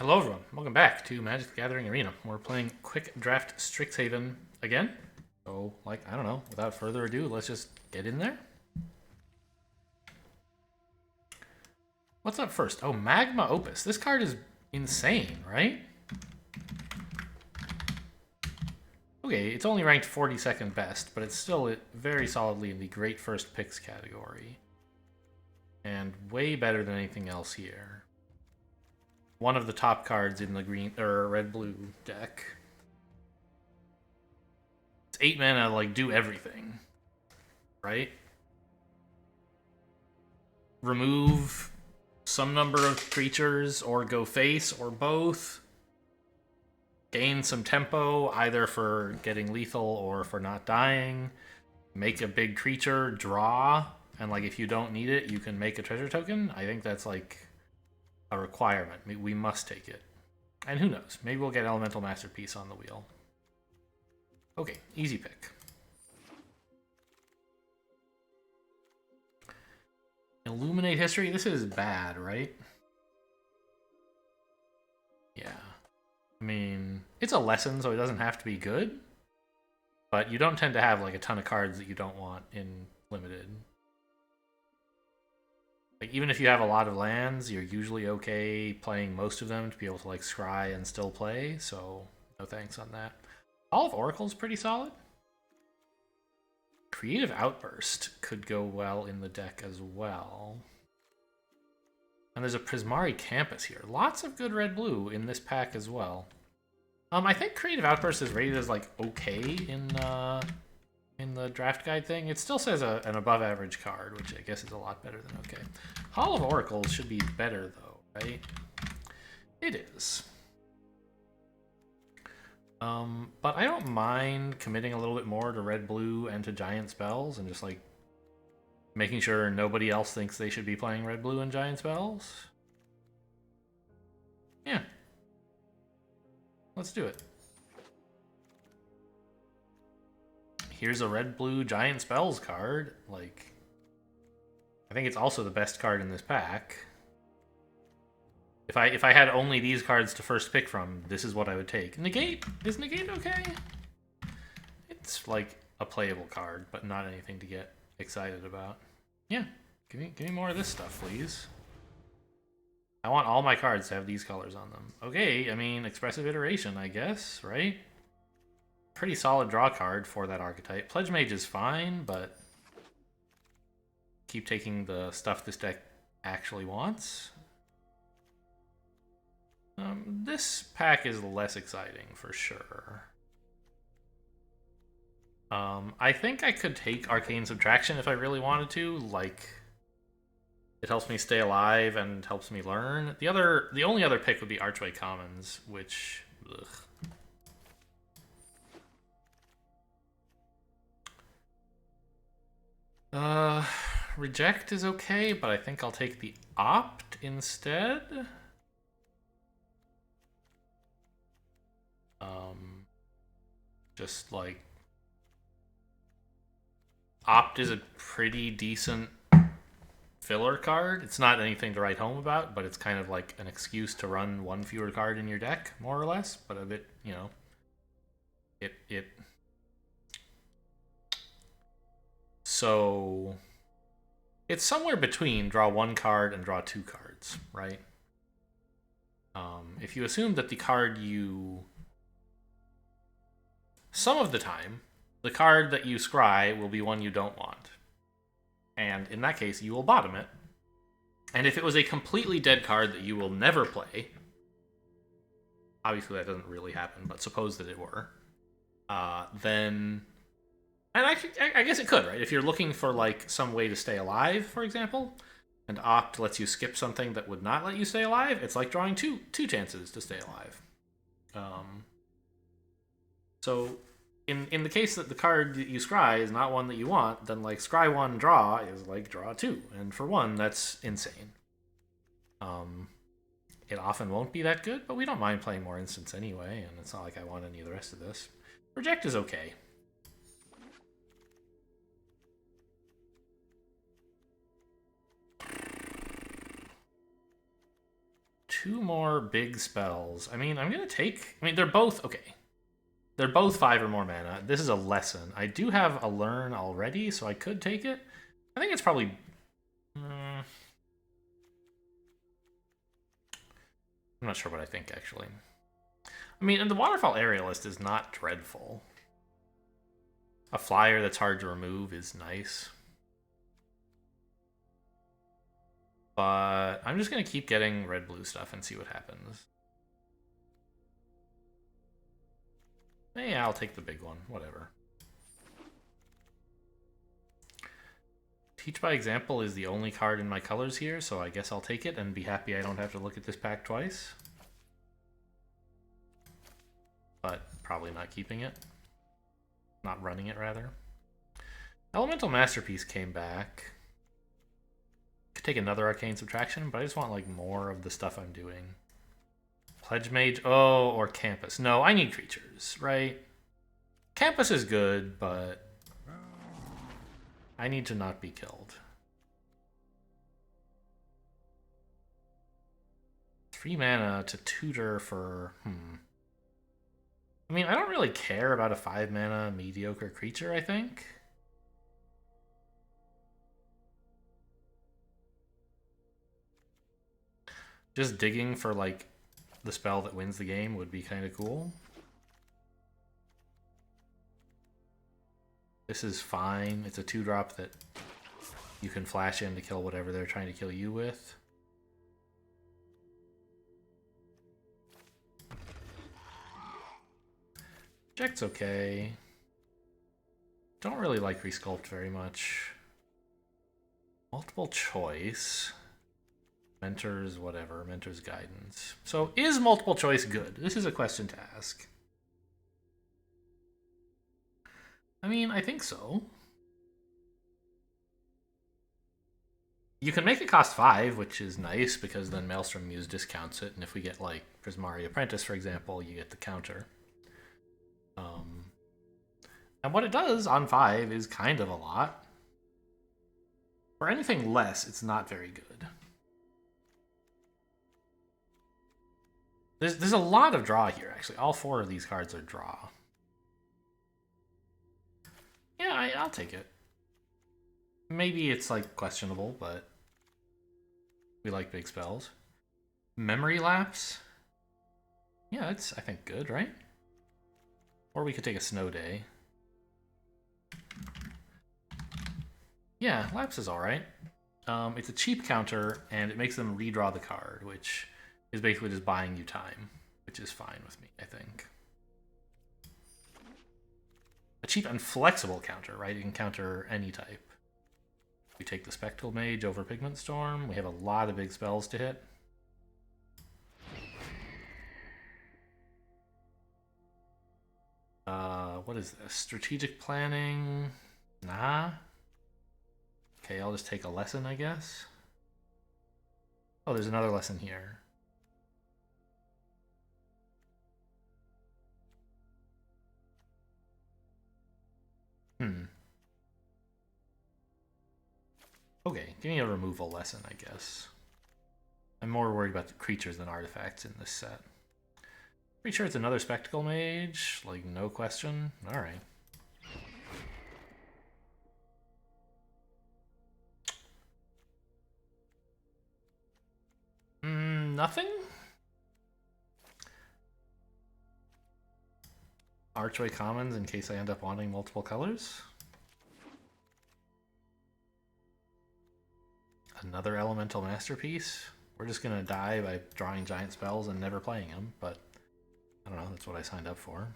Hello everyone, welcome back to Magic the Gathering Arena. We're playing Quick Draft Strixhaven again. So, I don't know, without further ado, let's just get in there. What's up first? Oh, Magma Opus. This card is insane, right? Okay, it's only ranked 42nd best, but it's still very solidly in the great first picks category. And way better than anything else here. One of the top cards in the green or red-blue deck. It's 8 mana, do everything. Right? Remove some number of creatures, or go face, or both. Gain some tempo, either for getting lethal or for not dying. Make a big creature, draw, and if you don't need it, you can make a treasure token. I think that's a requirement. We must take it. And who knows? Maybe we'll get Elemental Masterpiece on the wheel. Okay, easy pick. Illuminate History? This is bad, right? Yeah. I mean, it's a lesson, so it doesn't have to be good. But you don't tend to have a ton of cards that you don't want in Limited. Even if you have a lot of lands, you're usually okay playing most of them to be able to scry and still play, so no thanks on that. Hall of Oracle's pretty solid. Creative Outburst could go well in the deck as well. And there's a Prismari Campus here. Lots of good red-blue in this pack as well. I think Creative Outburst is rated as okay in the draft guide thing. It still says an above average card, which I guess is a lot better than okay. Hall of Oracles should be better though, right? It is. But I don't mind committing a little bit more to red blue and to giant spells and just making sure nobody else thinks they should be playing red blue and giant spells. Yeah. Let's do it. Here's a red-blue giant spells card. I think it's also the best card in this pack. If I had only these cards to first pick from, this is what I would take. Negate? Is Negate okay? It's a playable card, but not anything to get excited about. Yeah, give me more of this stuff, please. I want all my cards to have these colors on them. Okay, I mean, Expressive Iteration, I guess, right? Pretty solid draw card for that archetype. Pledge Mage is fine, but keep taking the stuff this deck actually wants. This pack is less exciting for sure. I think I could take Arcane Subtraction if I really wanted to. It helps me stay alive and helps me learn. The only other pick would be Archway Commons, which ugh. Reject is okay, but I think I'll take the Opt instead. Just Opt is a pretty decent filler card. It's not anything to write home about, but it's kind of an excuse to run one fewer card in your deck, more or less. But a bit, So it's somewhere between draw one card and draw two cards, right? If you assume that the card some of the time, the card that you scry will be one you don't want. And in that case, you will bottom it. And if it was a completely dead card that you will never play, obviously that doesn't really happen, but suppose that it were, then... And I guess it could, right? If you're looking for some way to stay alive, for example, and Opt lets you skip something that would not let you stay alive, it's like drawing two chances to stay alive. So in the case that the card that you scry is not one that you want, then scry one draw is draw two, and for one that's insane. It often won't be that good, but we don't mind playing more instants anyway, and it's not like I want any of the rest of this. Reject is okay. 2 more big spells. I mean, I'm going to take... I mean, they're both... Okay. They're both 5 or more mana. This is a lesson. I do have a learn already, so I could take it. I think it's probably... I'm not sure what I think, actually. I mean, and the Waterfall Aerialist is not dreadful. A flyer that's hard to remove is nice. But I'm just going to keep getting red-blue stuff and see what happens. Yeah, I'll take the big one. Whatever. Teach by Example is the only card in my colors here, so I guess I'll take it and be happy I don't have to look at this pack twice. But probably not keeping it. Not running it, rather. Elemental Masterpiece came back. Could take another Arcane Subtraction, but I just want like more of the stuff I'm doing. Pledge Mage, oh, or Campus. No, I need creatures, right? Campus is good, but I need to not be killed. 3 mana to tutor for... I mean, I don't really care about a 5 mana mediocre creature, I think. Just digging for, like, the spell that wins the game would be kind of cool. This is fine. It's a 2-drop that you can flash in to kill whatever they're trying to kill you with. Jack's okay. Don't really like Resculpt very much. Multiple choice. Mentor's whatever. Mentor's guidance. So is multiple choice good? This is a question to ask. I mean, I think so. You can make it cost 5, which is nice because then Maelstrom Muse discounts it, and if we get like Prismari Apprentice, for example, you get the counter. And what it does on 5 is kind of a lot. For anything less, it's not very good. There's a lot of draw here, actually. All 4 of these cards are draw. Yeah, I'll take it. Maybe it's, like, questionable, but we like big spells. Memory Lapse? Yeah, it's, I think, good, right? Or we could take a Snow Day. Yeah, Lapse is alright. It's a cheap counter, and it makes them redraw the card, which is basically just buying you time, which is fine with me, I think. A cheap and flexible counter, right? You can counter any type. We take the Spectral Mage over Pigment Storm. We have a lot of big spells to hit. What is this? Strategic Planning? Nah. Okay, I'll just take a lesson, I guess. Oh, there's another lesson here. Okay, give me a removal lesson, I guess. I'm more worried about the creatures than artifacts in this set. Pretty sure it's another Spectacle Mage, like no question. Alright. Nothing? Archway Commons in case I end up wanting multiple colors. Another Elemental Masterpiece. We're just gonna die by drawing giant spells and never playing them, but I don't know, that's what I signed up for.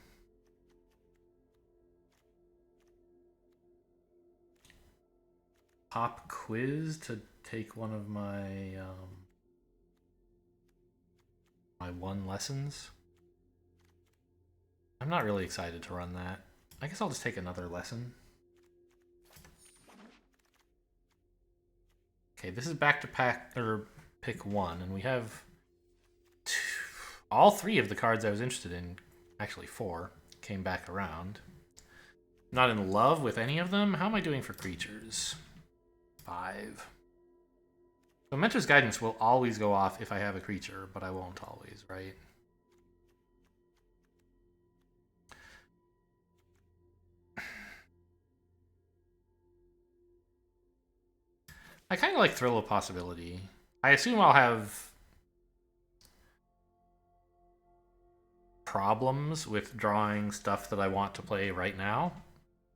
Pop Quiz to take one of my my 1 lessons. I'm not really excited to run that. I guess I'll just take another lesson. Okay, this is back to pick 1, and we have all 3 of the cards I was interested in, actually 4, came back around. Not in love with any of them? How am I doing for creatures? 5. So Mentor's Guidance will always go off if I have a creature, but I won't always, right? I kind of like Thrill of Possibility. I assume I'll have problems with drawing stuff that I want to play right now,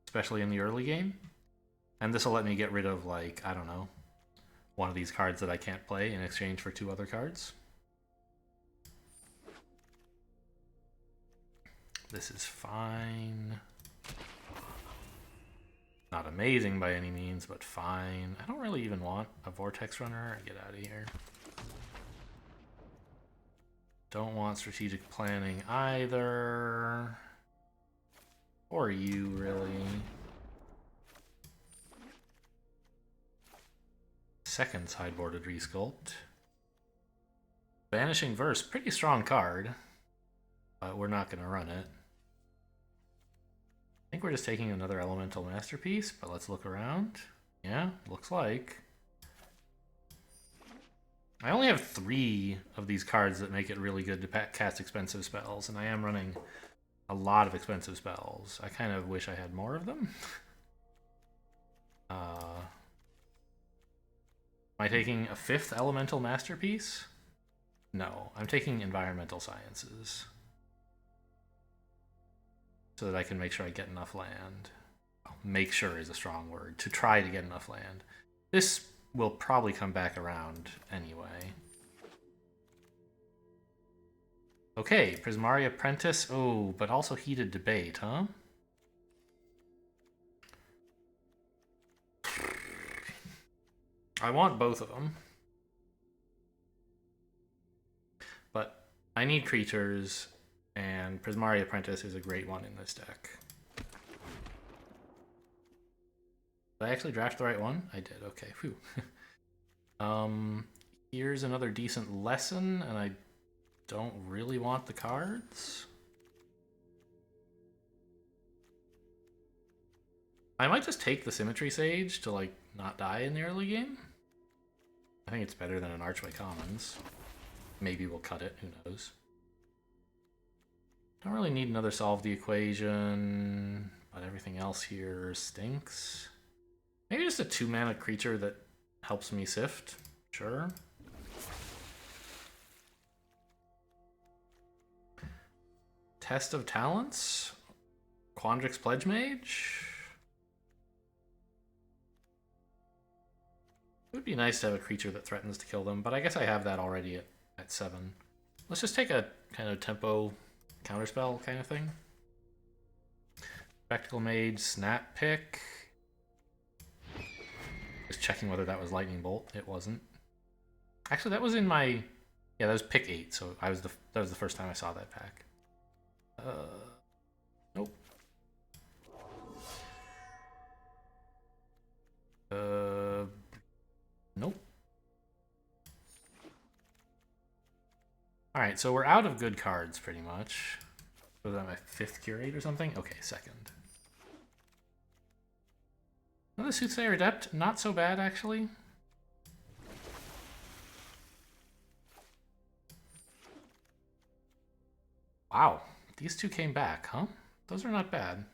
especially in the early game. And this will let me get rid of, like, I don't know, one of these cards that I can't play in exchange for 2 other cards. This is fine. Not amazing by any means, but fine. I don't really even want a Vortex Runner. Get out of here. Don't want strategic planning either. Or you, really. Second sideboarded Resculpt. Vanishing Verse, pretty strong card. But we're not going to run it. I think we're just taking another Elemental Masterpiece, but let's look around. Yeah, looks like. I only have 3 of these cards that make it really good to cast expensive spells, and I am running a lot of expensive spells. I kind of wish I had more of them. Am I taking a 5th Elemental Masterpiece? No, I'm taking Environmental Sciences. So that I can make sure I get enough land. Well, make sure is a strong word. To try to get enough land. This will probably come back around anyway. Okay, Prismari Apprentice. Oh, but also Heated Debate, huh? I want both of them. But I need creatures, and Prismari Apprentice is a great one in this deck. Did I actually draft the right one? I did, okay, phew. Here's another decent lesson, and I don't really want the cards. I might just take the Symmetry Sage to, like, not die in the early game. I think it's better than an Archway Commons. Maybe we'll cut it, who knows. Don't really need another Solve the Equation, but everything else here stinks. Maybe just a 2-mana creature that helps me sift. Sure. Test of Talents? Quandrix Pledge Mage? It would be nice to have a creature that threatens to kill them, but I guess I have that already at 7. Let's just take a kind of tempo counterspell kind of thing. Spectacle Mage, Snap Pick. Just checking whether that was Lightning Bolt. It wasn't. Actually, that was in my... Yeah, that was pick 8, so that was the first time I saw that pack. Nope. Nope. Alright, so we're out of good cards, pretty much. Was that my 5th Curate or something? Okay, 2nd. Another Soothsayer Adept, not so bad, actually. Wow, these 2 came back, huh? Those are not bad.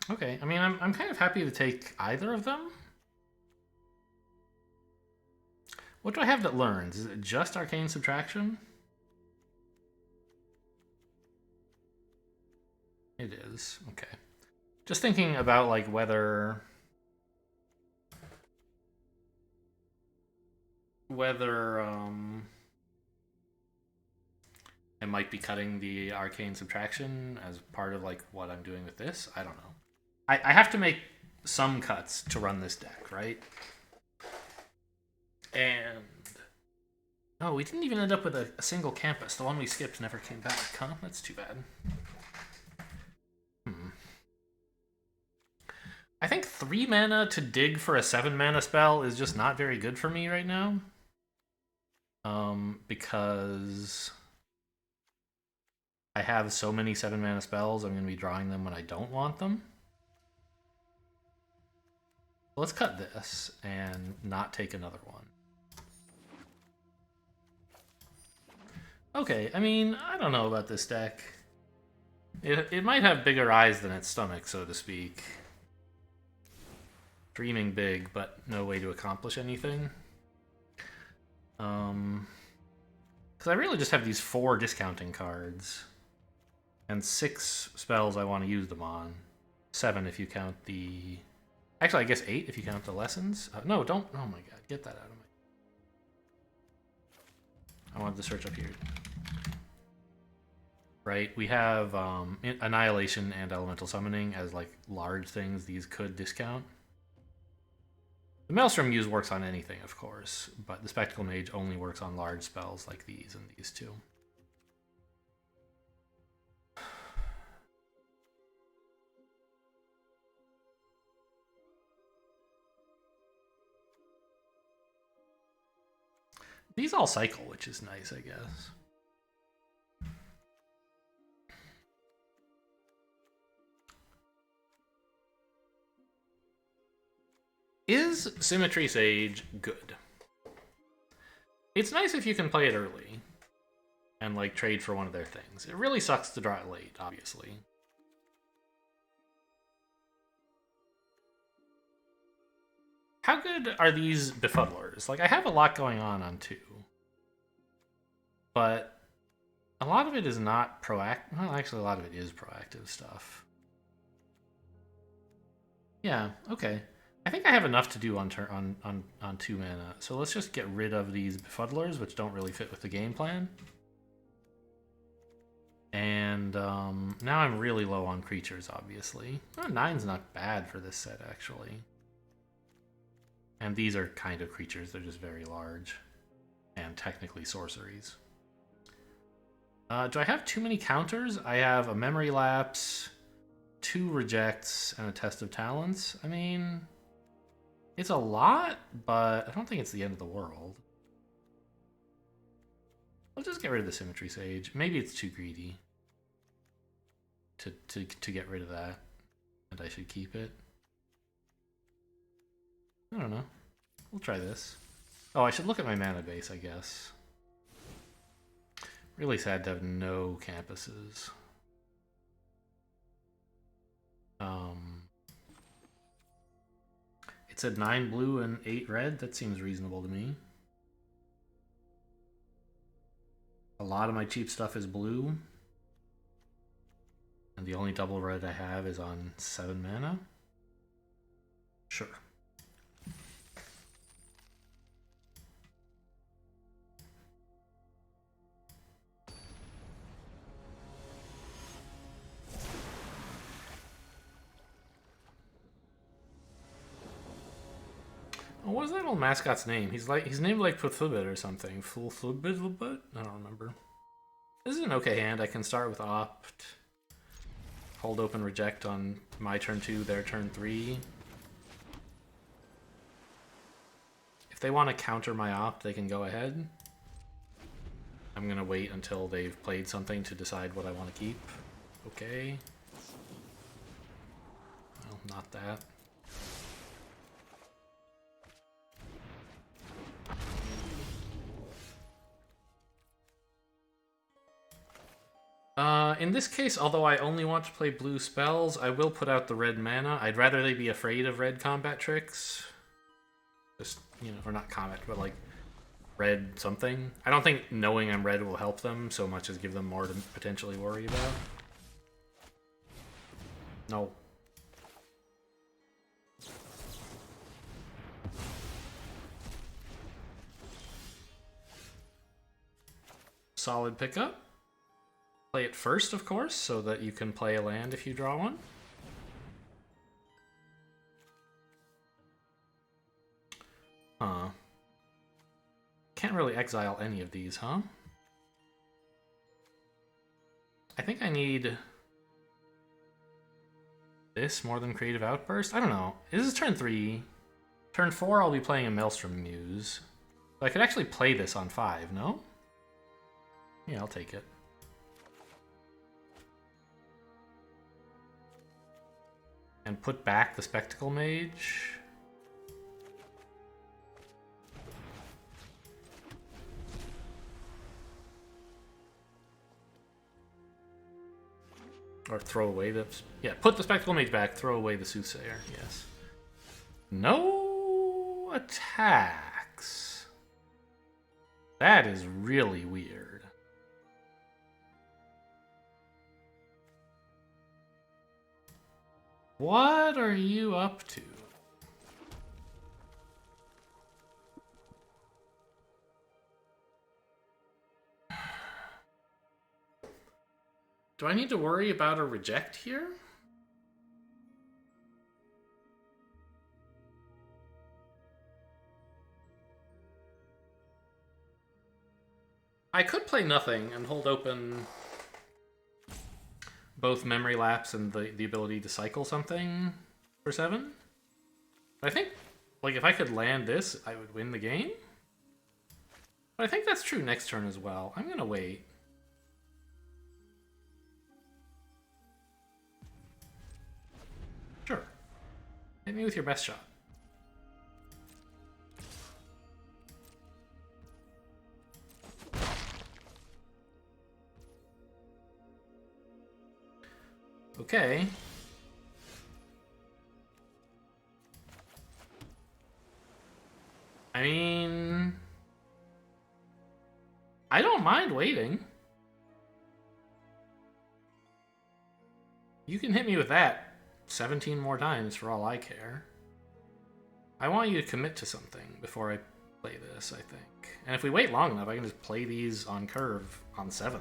Okay, I mean, I'm kind of happy to take either of them. What do I have that learns? Is it just Arcane Subtraction? It is, okay. Just thinking about, like, whether I might be cutting the Arcane Subtraction as part of, like, what I'm doing with this. I don't know. I have to make some cuts to run this deck, right? And... Oh, we didn't even end up with a single campus. The one we skipped never came back, huh? That's too bad. I think 3 mana to dig for a 7 mana spell is just not very good for me right now. Because I have so many 7-mana spells, I'm going to be drawing them when I don't want them. Let's cut this and not take another one. Okay, I mean, I don't know about this deck. It might have bigger eyes than its stomach, so to speak. Dreaming big, but no way to accomplish anything. Because I really just have these 4 discounting cards. And 6 spells I want to use them on. 7 if you count the... Actually, I guess 8 if you count the lessons. No, don't... Oh my god, get that out of my... I wanted to search up here. Right, we have Annihilation and Elemental Summoning as like large things these could discount. The Maelstrom Muse works on anything, of course, but the Spectacle Mage only works on large spells like these and these two. These all cycle, which is nice, I guess. Is Symmetry Sage good? It's nice if you can play it early and like trade for one of their things. It really sucks to draw it late, obviously. How good are these befuddlers? Like, I have a lot going on 2. But a lot of it is not proactive. Well, actually, a lot of it is proactive stuff. Yeah, okay. I think I have enough to do on 2 mana, so let's just get rid of these befuddlers, which don't really fit with the game plan. And now I'm really low on creatures, obviously. Oh, 9's not bad for this set, actually. And these are kind of creatures, they're just very large. And technically sorceries. Do I have too many counters? I have a Memory Lapse, 2 Rejects, and a Test of Talents. I mean... It's a lot, but I don't think it's the end of the world. I'll just get rid of the Symmetry Sage. Maybe it's too greedy to get rid of that, and I should keep it. I don't know. We'll try this. Oh, I should look at my mana base, I guess. Really sad to have no campuses. It said 9 blue and 8 red. That seems reasonable to me. A lot of my cheap stuff is blue. And the only double red I have is on 7 mana. Sure. What was that old mascot's name? He's named like Puthlubit or something. Puthlubit? I don't remember. This is an okay hand. I can start with Opt. Hold open reject on my turn 2, their turn 3. If they want to counter my Opt, they can go ahead. I'm gonna wait until they've played something to decide what I want to keep. Okay. Well, not that. In this case, although I only want to play blue spells, I will put out the red mana. I'd rather they be afraid of red combat tricks. Just, you know, or not combat, but like red something. I don't think knowing I'm red will help them so much as give them more to potentially worry about. No. Solid pickup. Play it first, of course, so that you can play a land if you draw one. Can't really exile any of these, huh? I think I need this more than Creative Outburst. I don't know. This is turn 3. Turn 4, I'll be playing a Maelstrom Muse. I could actually play this on 5, no? Yeah, I'll take it. And put back the Spectacle Mage. Or throw away the... Yeah, put the Spectacle Mage back, throw away the Soothsayer, yes. No attacks. That is really weird. What are you up to? Do I need to worry about a reject here? I could play nothing and hold open both Memory Lapse and the ability to cycle something for 7. But I think, like, if I could land this, I would win the game. But I think that's true next turn as well. I'm gonna wait. Sure. Hit me with your best shot. Okay. I mean... I don't mind waiting. You can hit me with that 17 more times for all I care. I want you to commit to something before I play this, I think. And if we wait long enough, I can just play these on curve on 7.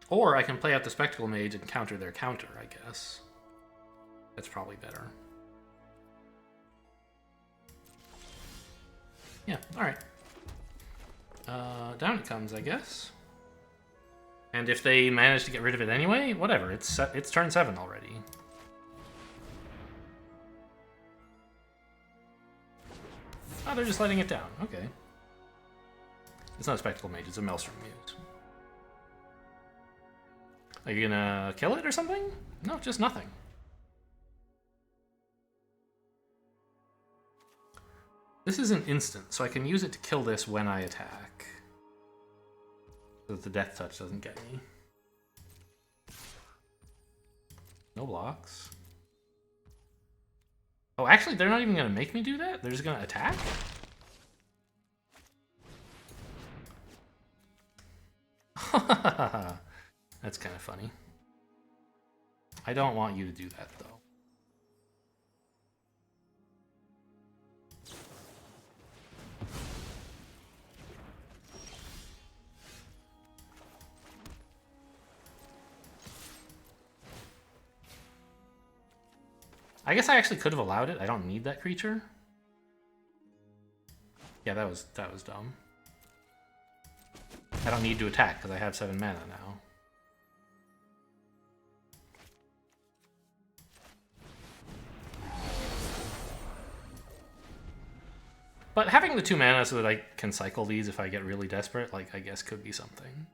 Or I can play out the Spectacle Mage and counter their counter, I guess. That's probably better. Yeah, alright. Down it comes, I guess. And if they manage to get rid of it anyway, whatever. It's turn 7 already. Oh, they're just letting it down. Okay. It's not a Spectacle Mage, it's a Maelstrom Muse. Are you gonna kill it or something? No, just nothing. This is an instant, so I can use it to kill this when I attack. So that the Death Touch doesn't get me. No blocks. Oh, actually, they're not even gonna make me do that? They're just gonna attack? That's kind of funny. I don't want you to do that, though. I guess I actually could have allowed it. I don't need that creature. Yeah, that was dumb. I don't need to attack because I have 7 mana now. But having the 2 mana so that I can cycle these if I get really desperate, like, I guess could be something.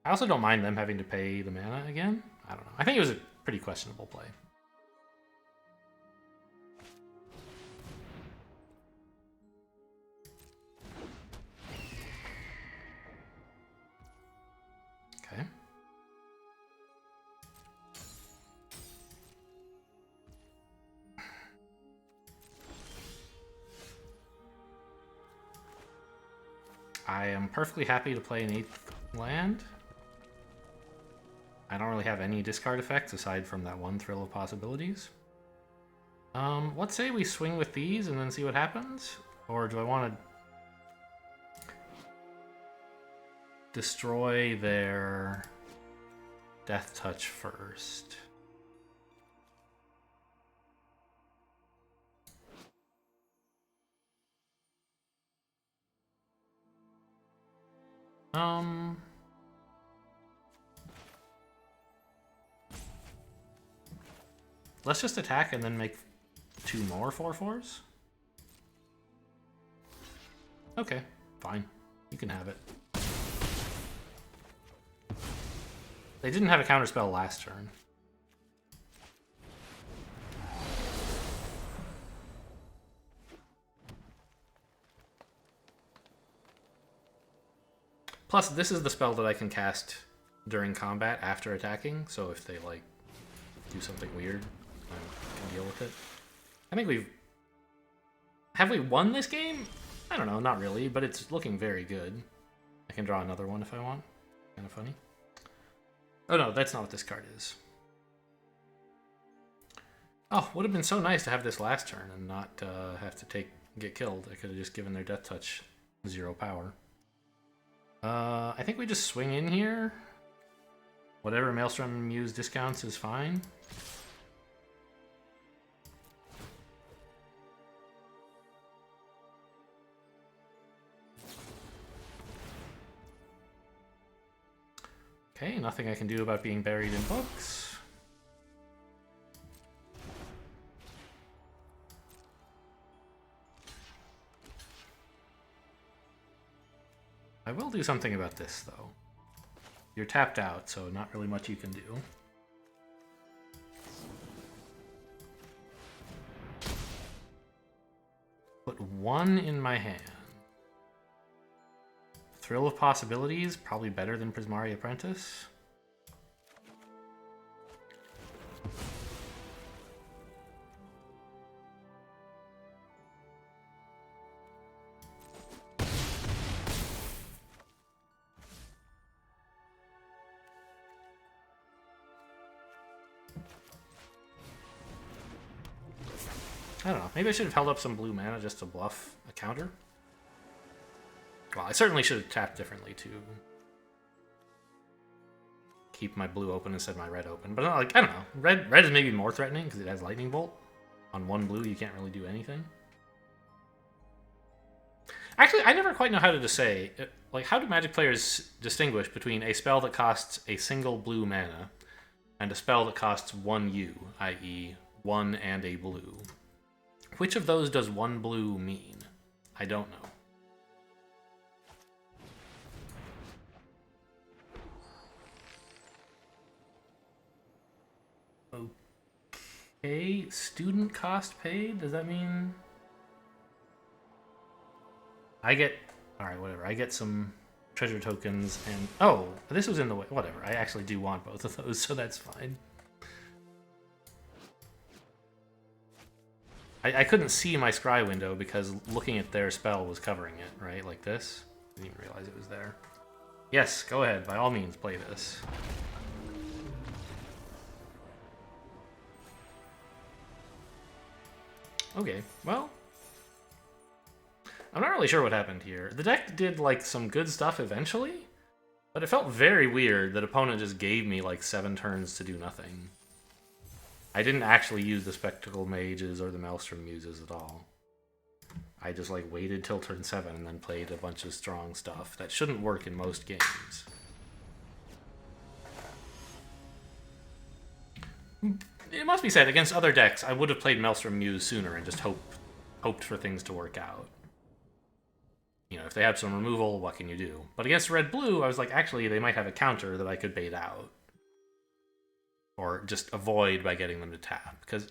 I also don't mind them having to pay the mana again. I don't know. I think it was a pretty questionable play. Okay. I am perfectly happy to play an 8th land. I don't really have any discard effects aside from that one Thrill of Possibilities. Let's say we swing with these and then see what happens? Or do I want to destroy their Death Touch first? Let's just attack and then make 2 more 4/4s. Okay, fine. You can have it. They didn't have a counterspell last turn. Plus, this is the spell that I can cast during combat after attacking, so if they, like, do something weird, I can deal with it. I think we've... Have we won this game? I don't know, not really, but it's looking very good. I can draw another one if I want. Kind of funny. Oh no, that's not what this card is. Oh, would have been so nice to have this last turn and not have to get killed. I could have just given their Death Touch 0 power. I think we just swing in here. Whatever Maelstrom Muse discounts is fine. Okay, nothing I can do about being buried in books. I will do something about this, though. You're tapped out, so not really much you can do. Put 1 in my hand. Thrill of Possibilities, probably better than Prismari Apprentice. I don't know. Maybe I should have held up some blue mana just to bluff a counter. Well, I certainly should have tapped differently to keep my blue open instead of my red open. But like, I don't know. Red is maybe more threatening because it has Lightning Bolt. On 1 blue, you can't really do anything. Actually, I never quite know how to say, like, how do Magic players distinguish between a spell that costs a single blue mana and a spell that costs 1 U, i.e. 1 and a blue? Which of those does 1 blue mean? I don't know. Okay, student cost paid? Does that mean... I get... Alright, whatever. I get some treasure tokens and... Oh, this was in the way. Whatever. I actually do want both of those, so that's fine. I couldn't see my scry window because looking at their spell was covering it, right? Like this. Didn't even realize it was there. Yes, go ahead. By all means, play this. Okay, well... I'm not really sure what happened here. The deck did, like, some good stuff eventually, but it felt very weird that opponent just gave me, like, 7 turns to do nothing. I didn't actually use the Spectacle Mages or the Maelstrom Muses at all. I just, like, waited till turn 7 and then played a bunch of strong stuff that shouldn't work in most games. It must be said, against other decks, I would have played Maelstrom Muse sooner and just hoped for things to work out. You know, if they have some removal, what can you do? But against red-blue, I was like, actually, they might have a counter that I could bait out. Or just avoid by getting them to tap. Because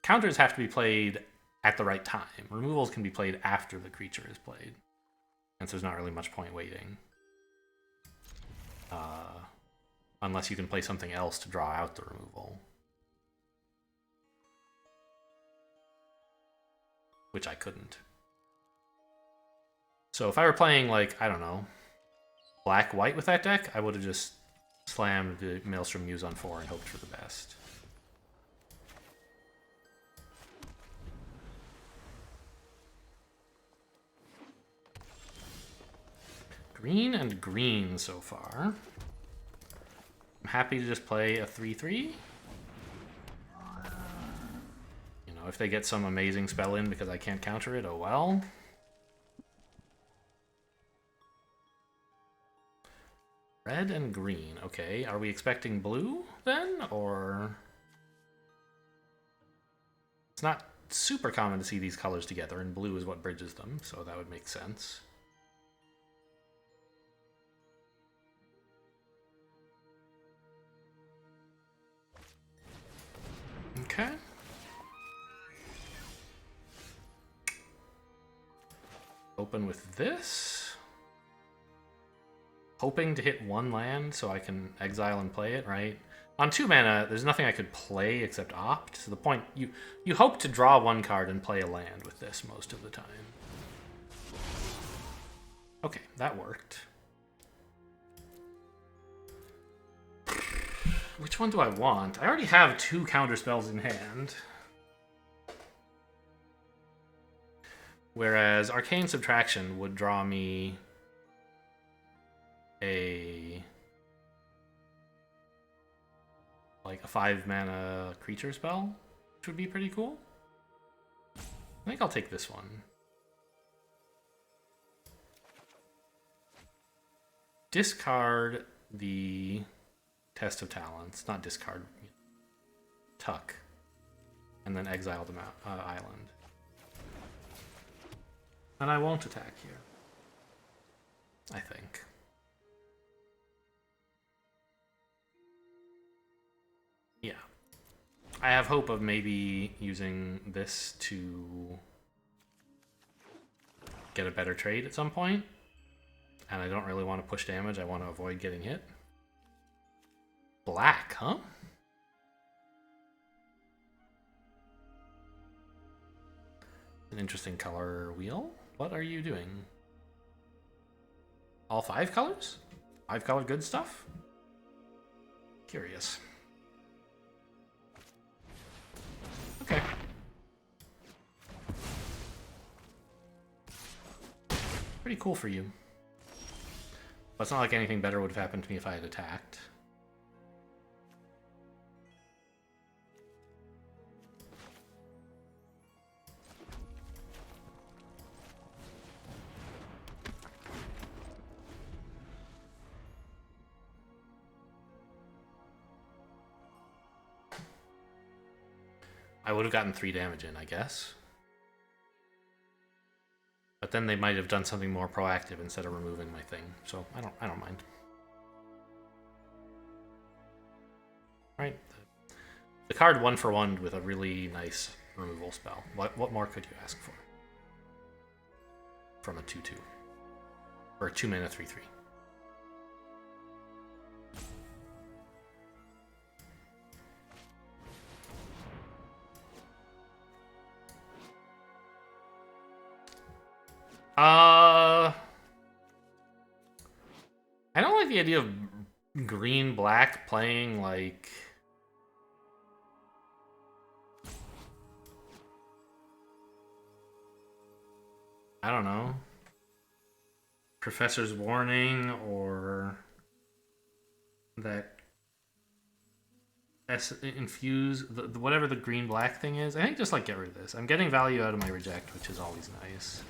counters have to be played at the right time. Removals can be played after the creature is played. And so there's not really much point waiting. Unless you can play something else to draw out the removal. Which I couldn't. So if I were playing, like, I don't know, black-white with that deck, I would have just slammed the Maelstrom Muse on 4 and hoped for the best. Green and green so far. I'm happy to just play a 3/3. You know, if they get some amazing spell in because I can't counter it, oh well. Red and green. Okay, are we expecting blue then, or... It's not super common to see these colors together, and blue is what bridges them, so that would make sense. Okay. Open with this. Hoping to hit one land so I can exile and play it, right? On 2 mana, there's nothing I could play except opt. So the point, you hope to draw 1 card and play a land with this most of the time. Okay, that worked. Which one do I want? I already have 2 counter spells in hand. Whereas Arcane Subtraction would draw me like a 5 mana creature spell, which would be pretty cool. I think I'll take this one. Discard the Test of Talents, not discard, tuck, and then exile the island. And I won't attack here, I think. Yeah. I have hope of maybe using this to get a better trade at some point. And I don't really want to push damage. I want to avoid getting hit. Black, huh? An interesting color wheel. What are you doing? All 5 colors? 5 color good stuff? Curious. Okay. Pretty cool for you. But it's not like anything better would have happened to me if I had attacked. I would have gotten 3 damage in, I guess. But then they might have done something more proactive instead of removing my thing. So I don't mind. Right. The card 1-for-1 with a really nice removal spell. What more could you ask for? From a 2/2. Or a 2 mana 3/3. I don't like the idea of green-black playing, like... I don't know. Professor's Warning, or... that... infuse... whatever the green-black thing is. I think just, like, get rid of this. I'm getting value out of my reject, which is always nice.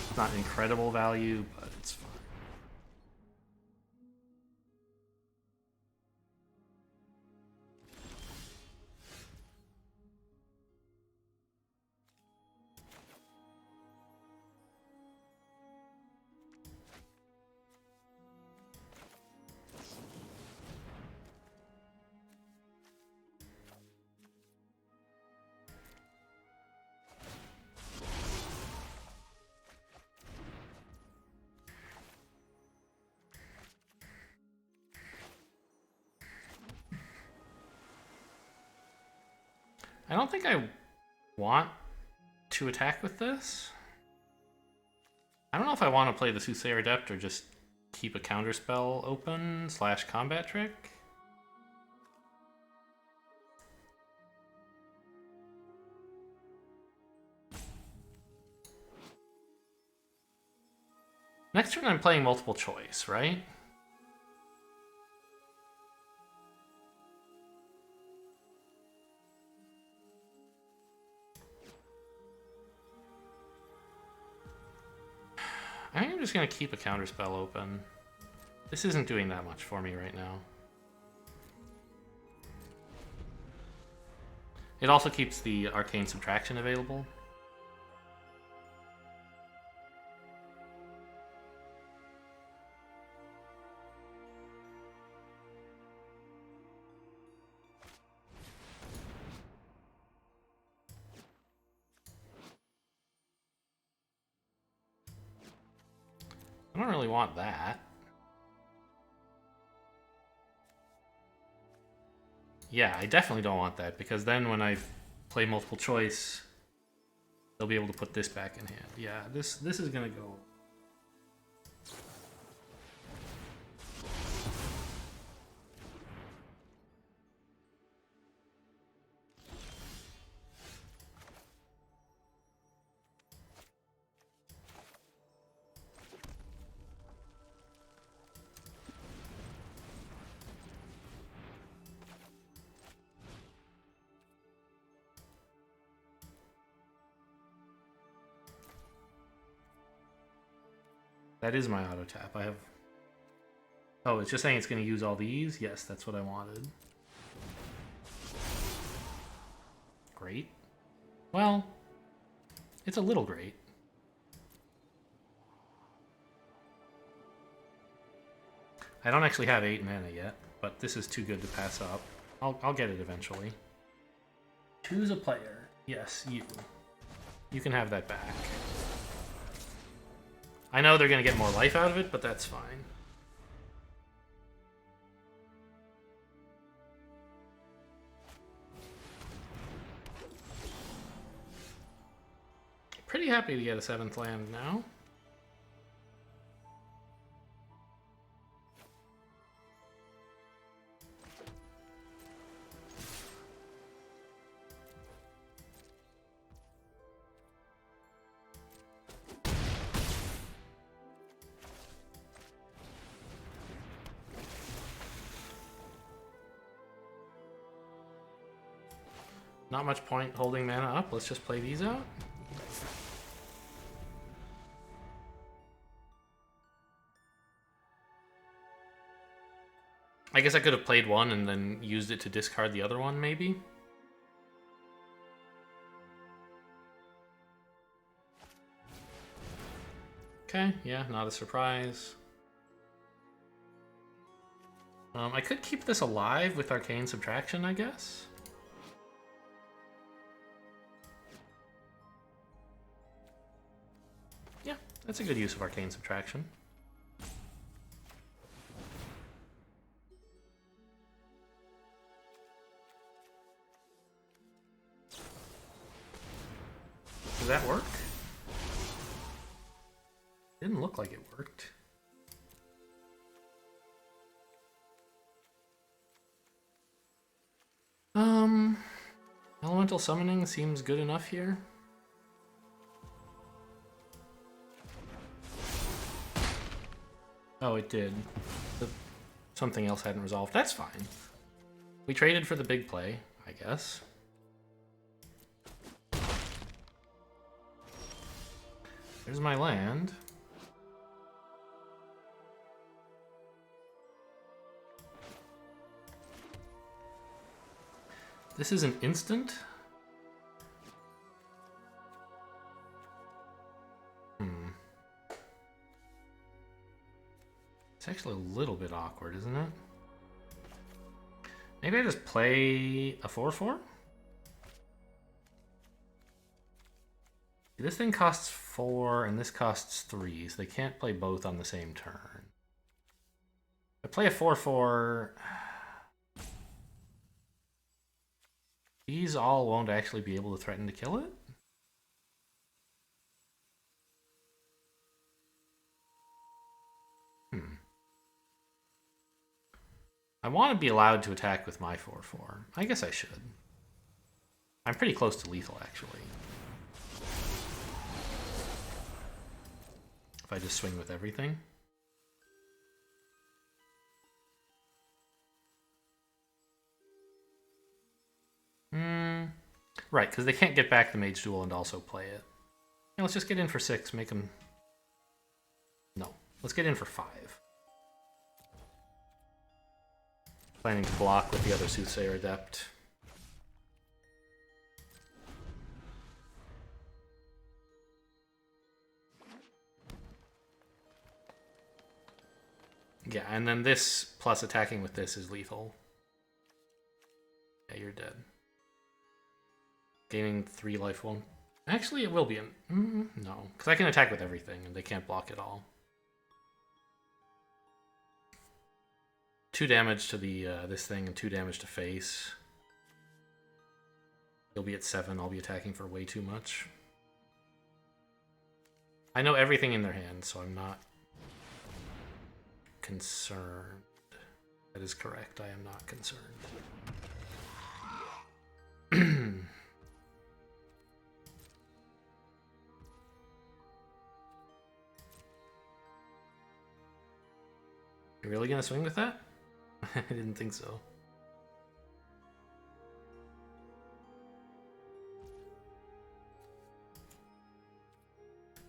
It's not incredible value, but it's fine. I don't think I want to attack with this. I don't know if I want to play the Soothsayer Adept or just keep a counterspell open / combat trick. Next turn I'm playing multiple choice, right? I think I'm just going to keep a counterspell open. This isn't doing that much for me right now. It also keeps the arcane subtraction available. I don't really want that. Yeah, I definitely don't want that, because then when I play multiple choice, they'll be able to put this back in hand. Yeah, this is gonna go. That is my auto tap. I have. Oh, it's just saying it's going to use all these? Yes, that's what I wanted. Great. Well, it's a little great. I don't actually have 8 mana yet, but this is too good to pass up. I'll get it eventually. Choose a player. Yes, you. You can have that back. I know they're going to get more life out of it, but that's fine. Pretty happy to get a 7th land now. Not much point holding mana up. Let's just play these out. I guess I could have played one and then used it to discard the other one, maybe? Okay, yeah, not a surprise. I could keep this alive with Arcane Subtraction, I guess. Yeah, that's a good use of Arcane Subtraction. Does that work? Didn't look like it worked. Elemental Summoning seems good enough here. Oh, it did. Something else hadn't resolved. That's fine. We traded for the big play, I guess. There's my land. This is an instant? It's actually a little bit awkward, isn't it? Maybe I just play a 4/4? This thing costs 4 and this costs 3, so they can't play both on the same turn. If I play a 4/4... These all won't actually be able to threaten to kill it? I want to be allowed to attack with my 4/4. I guess I should. I'm pretty close to lethal, actually. If I just swing with everything. Right, because they can't get back the Mage Duel and also play it. Yeah, let's just get in for 6, make them... No, let's get in for 5. Planning to block with the other Soothsayer Adept. Yeah, and then this plus attacking with this is lethal. Yeah, you're dead. Gaining 3 life won't. Actually, it will be in. No, because I can attack with everything and they can't block it all. 2 damage to the this thing and 2 damage to face. He'll be at 7. I'll be attacking for way too much. I know everything in their hand, so I'm not concerned. That is correct. I am not concerned. You're really gonna swing with that? I didn't think so.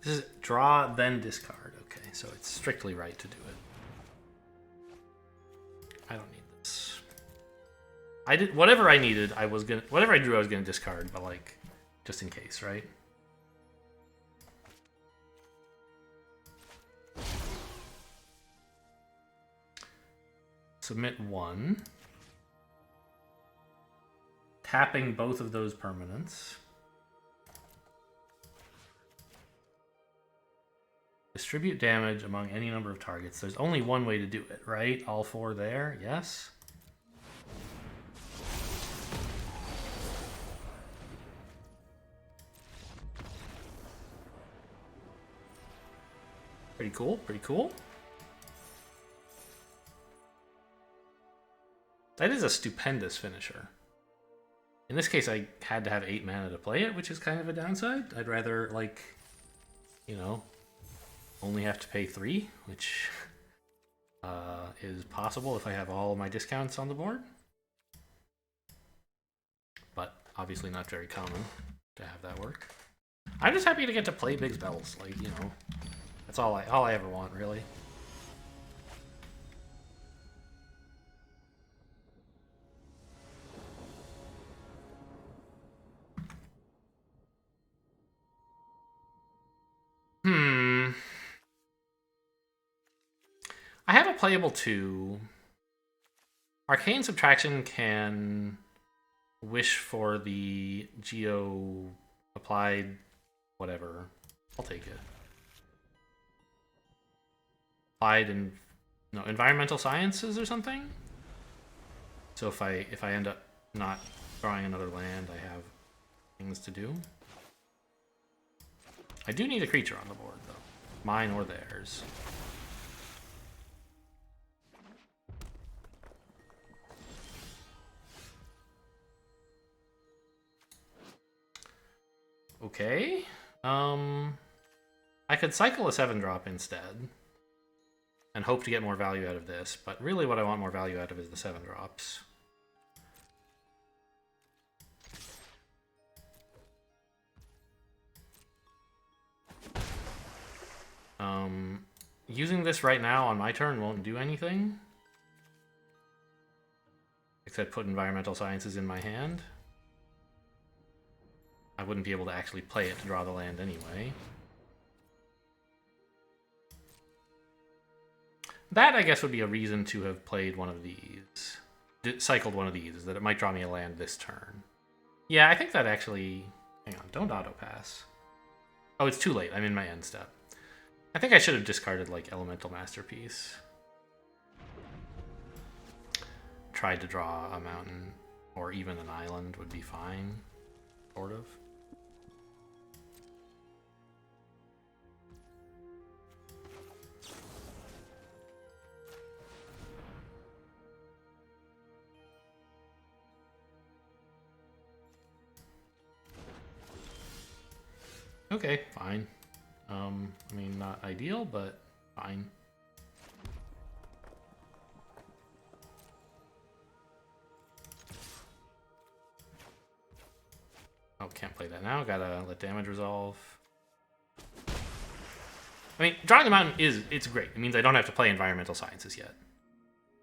This is draw, then discard. Okay, so it's strictly right to do it. I don't need this. I did whatever I needed. Whatever I drew, I was gonna discard, but like, just in case, right? Submit 1. Tapping both of those permanents. Distribute damage among any number of targets. There's only one way to do it, right? All 4 there, yes? Pretty cool, pretty cool. That is a stupendous finisher. In this case, I had to have 8 mana to play it, which is kind of a downside. I'd rather, like, you know, only have to pay 3, which is possible if I have all of my discounts on the board. But obviously not very common to have that work. I'm just happy to get to play big spells. Like, you know, that's all I ever want, really. I have a playable 2. Arcane Subtraction can wish for the Geo applied whatever. I'll take it. Applied in environmental sciences or something. So if I end up not drawing another land, I have things to do. I do need a creature on the board though. Mine or theirs. Okay. I could cycle a 7-drop instead and hope to get more value out of this, but really what I want more value out of is the 7-drops. Using this right now on my turn won't do anything. Except put environmental sciences in my hand. I wouldn't be able to actually play it to draw the land anyway. That, I guess, would be a reason to have played one of these. Cycled one of these, is that it might draw me a land this turn. Yeah, I think that actually... Hang on, don't auto-pass. Oh, it's too late. I'm in my end step. I think I should have discarded, like, Elemental Masterpiece. Tried to draw a mountain, or even an island would be fine. Sort of. Okay, fine. I mean, not ideal, but fine. Oh, can't play that now. Gotta let damage resolve. I mean, drawing the mountain it's great. It means I don't have to play environmental sciences yet.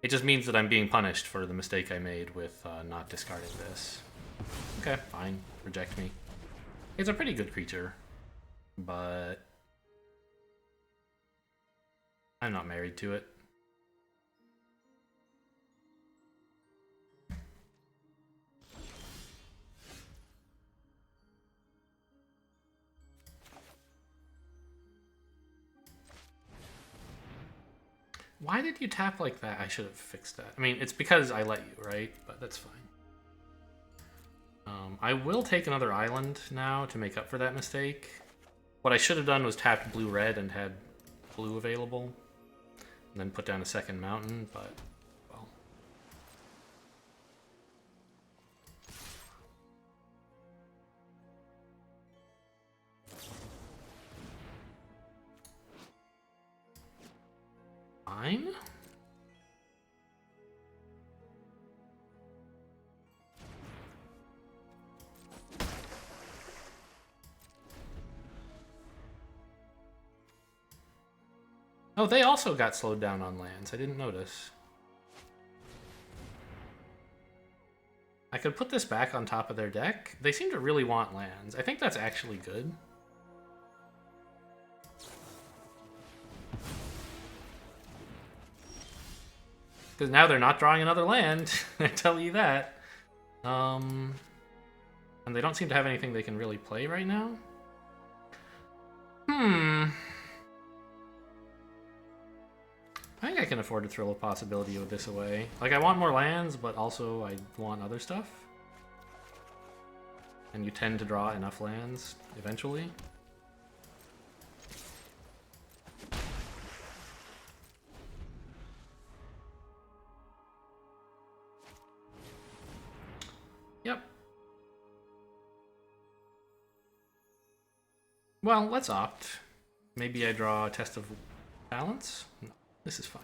It just means that I'm being punished for the mistake I made with not discarding this. Okay, fine. Reject me. It's a pretty good creature, but I'm not married to it. Why did you tap like that? I should have fixed that. I mean, it's because I let you, right? But that's fine. I will take another island now to make up for that mistake. What I should have done was tapped blue-red and had blue available. And then put down a second mountain, but, well. Fine. Oh, they also got slowed down on lands. I didn't notice. I could put this back on top of their deck. They seem to really want lands. I think that's actually good. Because now they're not drawing another land. I tell you that. And they don't seem to have anything they can really play right now. I think I can afford to throw a possibility with this away. Like, I want more lands, but also I want other stuff. And you tend to draw enough lands eventually. Yep. Well, let's opt. Maybe I draw a Test of Balance? No, this is fine.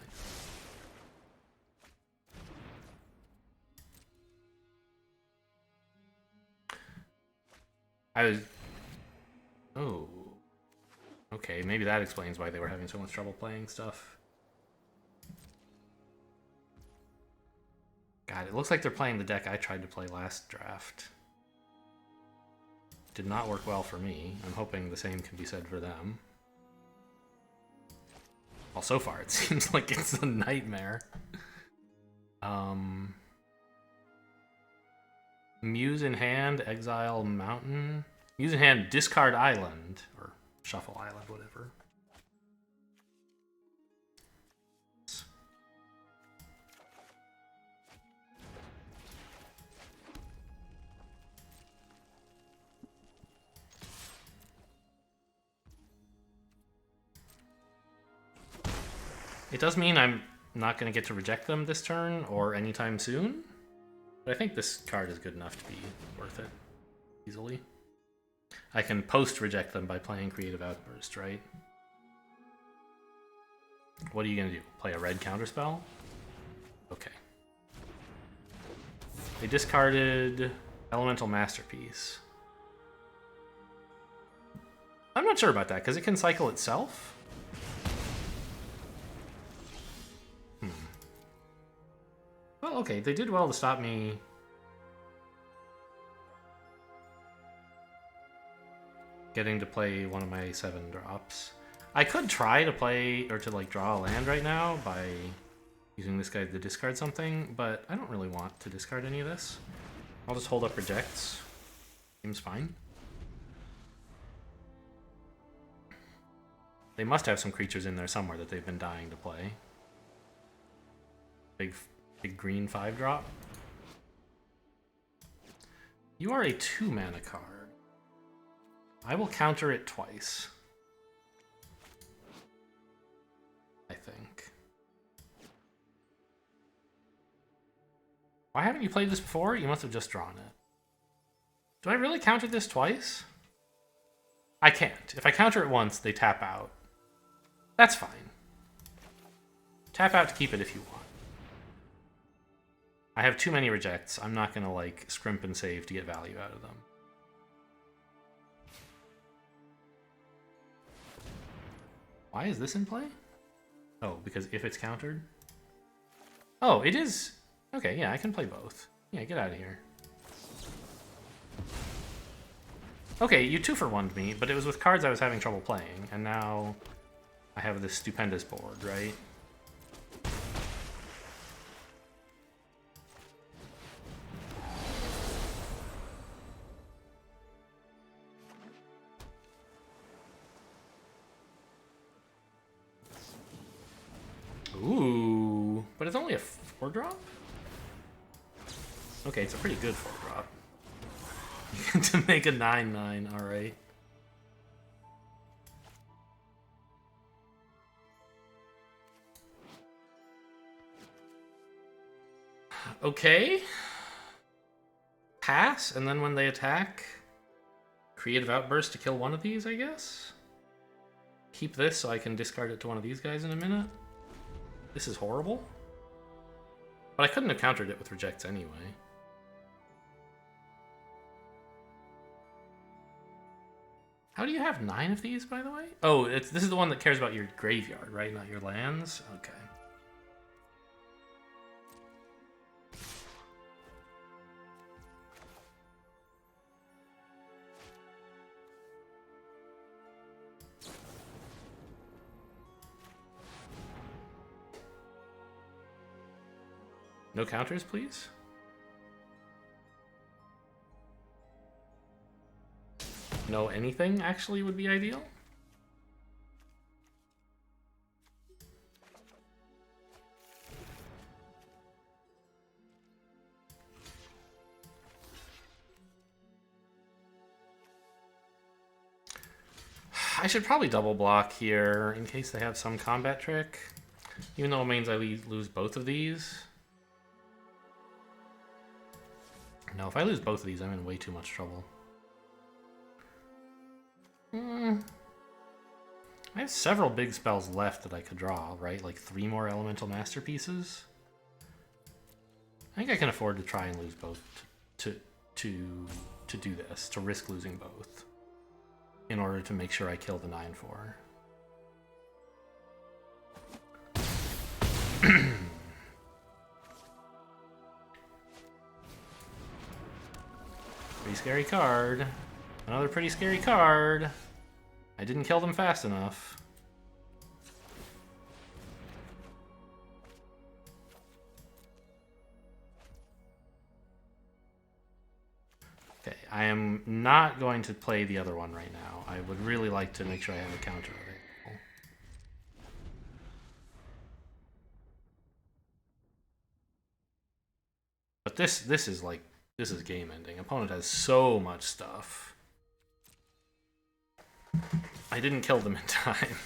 Oh. Okay, maybe that explains why they were having so much trouble playing stuff. God, it looks like they're playing the deck I tried to play last draft. Did not work well for me. I'm hoping the same can be said for them. Well, so far it seems like it's a nightmare. Muse in hand, exile mountain. Muse in hand, discard island. Or shuffle island, whatever. It does mean I'm not going to get to reject them this turn or anytime soon. But I think this card is good enough to be worth it easily. I can post-reject them by playing Creative Outburst, right? What are you going to do? Play a red counterspell? Okay. They discarded Elemental Masterpiece. I'm not sure about that, because it can cycle itself. Well, okay, they did well to stop me getting to play one of my 7 drops. I could try to play, or to like draw a land right now by using this guy to discard something, but I don't really want to discard any of this. I'll just hold up rejects. Seems fine. They must have some creatures in there somewhere that they've been dying to play. Big green 5-drop. You are a 2-mana card. I will counter it twice. I think. Why haven't you played this before? You must have just drawn it. Do I really counter this twice? I can't. If I counter it once, they tap out. That's fine. Tap out to keep it if you want. I have too many rejects. I'm not going to, like, scrimp and save to get value out of them. Why is this in play? Oh, because if it's countered? Oh, it is... Okay, yeah, I can play both. Yeah, get out of here. Okay, you 2-for-1'd me, but it was with cards I was having trouble playing, and now I have this stupendous board, right? Ooh, but it's only a 4-drop? Okay, it's a pretty good 4-drop. To make a 9/9, alright. Okay. Pass, and then when they attack, creative outburst to kill one of these, I guess? Keep this so I can discard it to one of these guys in a minute. This is horrible. But I couldn't have countered it with rejects anyway. How do you have 9 of these, by the way? Oh, this is the one that cares about your graveyard, right? Not your lands? Okay. No counters, please? No anything, actually, would be ideal? I should probably double block here in case they have some combat trick. Even though it means I lose both of these. No, if I lose both of these, I'm in way too much trouble. I have several big spells left that I could draw, right? Like 3 more elemental masterpieces. I think I can afford to try and lose both to do this, to risk losing both, in order to make sure I kill the 9/4. Pretty scary card. Another pretty scary card. I didn't kill them fast enough. Okay, I am not going to play the other one right now. I would really like to make sure I have a counter available. But this is like, this is game ending. Opponent has so much stuff. I didn't kill them in time.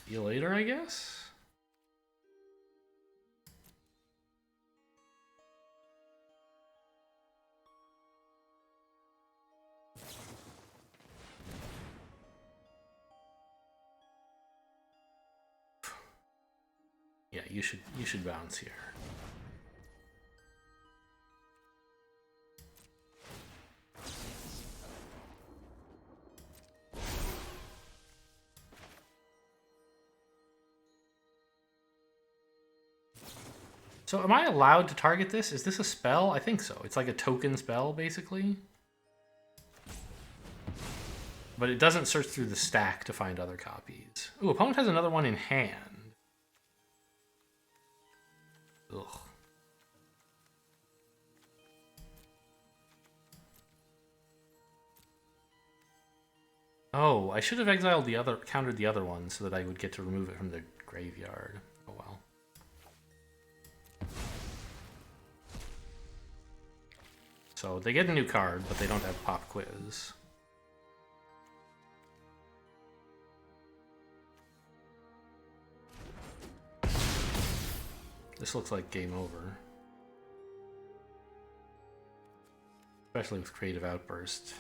See you later, I guess? Yeah, you should bounce here. So am I allowed to target this? Is this a spell? I think so. It's like a token spell, basically. But it doesn't search through the stack to find other copies. Ooh, opponent has another one in hand. Ugh. Oh, I should have exiled the other, countered the other one so that I would get to remove it from the graveyard. Oh well. So they get a new card, but they don't have Pop Quiz. This looks like game over. Especially with Creative Outburst.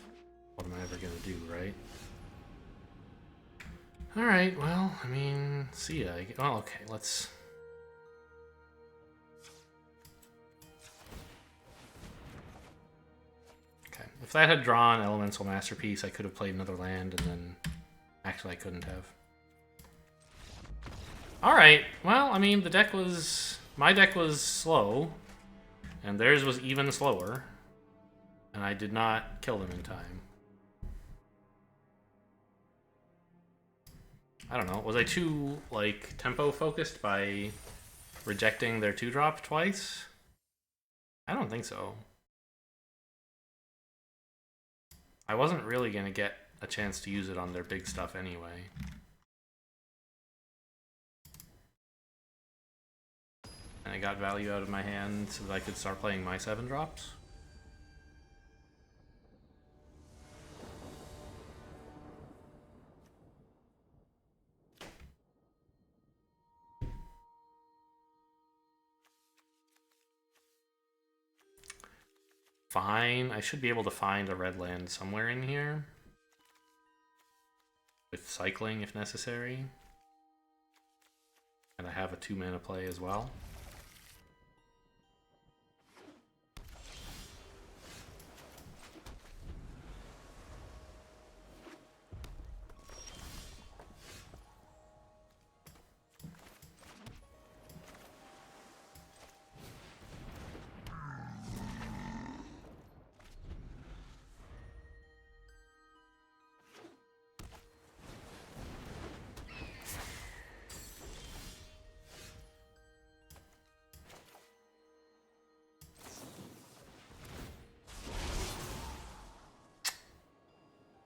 What am I ever gonna do, right? Alright, well, I mean, see ya. Oh, okay, let's... If that had drawn Elemental Masterpiece, I could have played another land, and then... Actually, I couldn't have. Alright, well, I mean, the deck was... My deck was slow, and theirs was even slower, and I did not kill them in time. I don't know, was I too, like, tempo-focused by rejecting their 2-drop twice? I don't think so. I wasn't really going to get a chance to use it on their big stuff anyway. And I got value out of my hand so that I could start playing my 7-drops. Fine, I should be able to find a red land somewhere in here. With cycling if necessary. And I have a 2-mana play as well.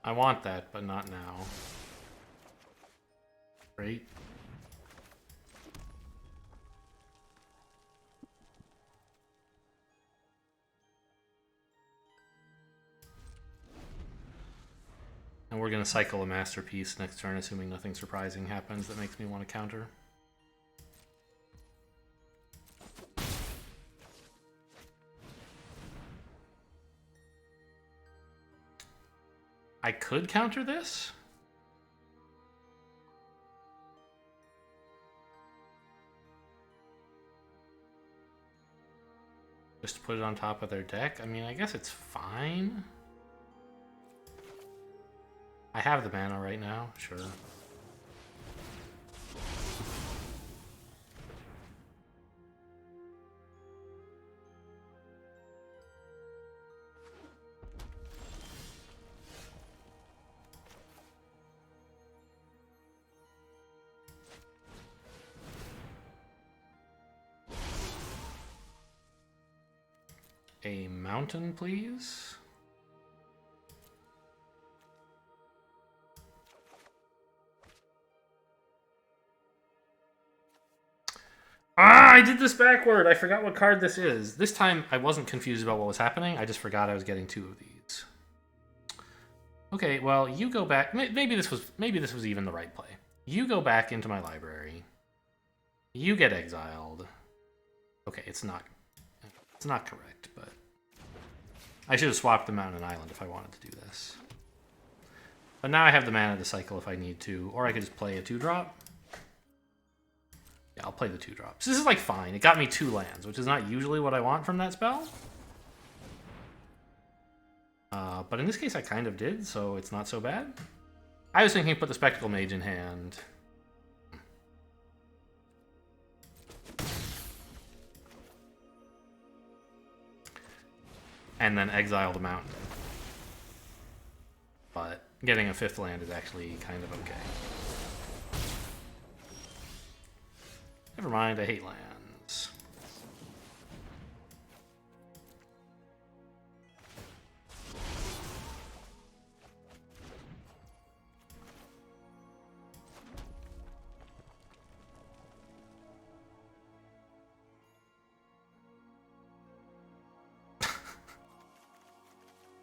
I want that, but not now. Right? And we're going to cycle a Masterpiece next turn, assuming nothing surprising happens that makes me want to counter. I could counter this? Just put it on top of their deck? I mean, I guess it's fine. I have the mana right now, sure. A mountain, please. Ah, I did this backward. I forgot what card this is. This time I wasn't confused about what was happening. I just forgot I was getting 2 of these. Okay, well, you go back. Maybe this was even the right play. You go back into my library. You get exiled. Okay, it's not correct, but I should have swapped the Mountain Island if I wanted to do this. But now I have the mana to cycle if I need to, or I could just play a 2-drop. Yeah, I'll play the 2-drops. This is like fine. It got me 2 lands, which is not usually what I want from that spell. But in this case, I kind of did, so it's not so bad. I was thinking put the Spectacle Mage in hand. And then exile the mountain. But getting a 5th land is actually kind of okay. Never mind, I hate lands.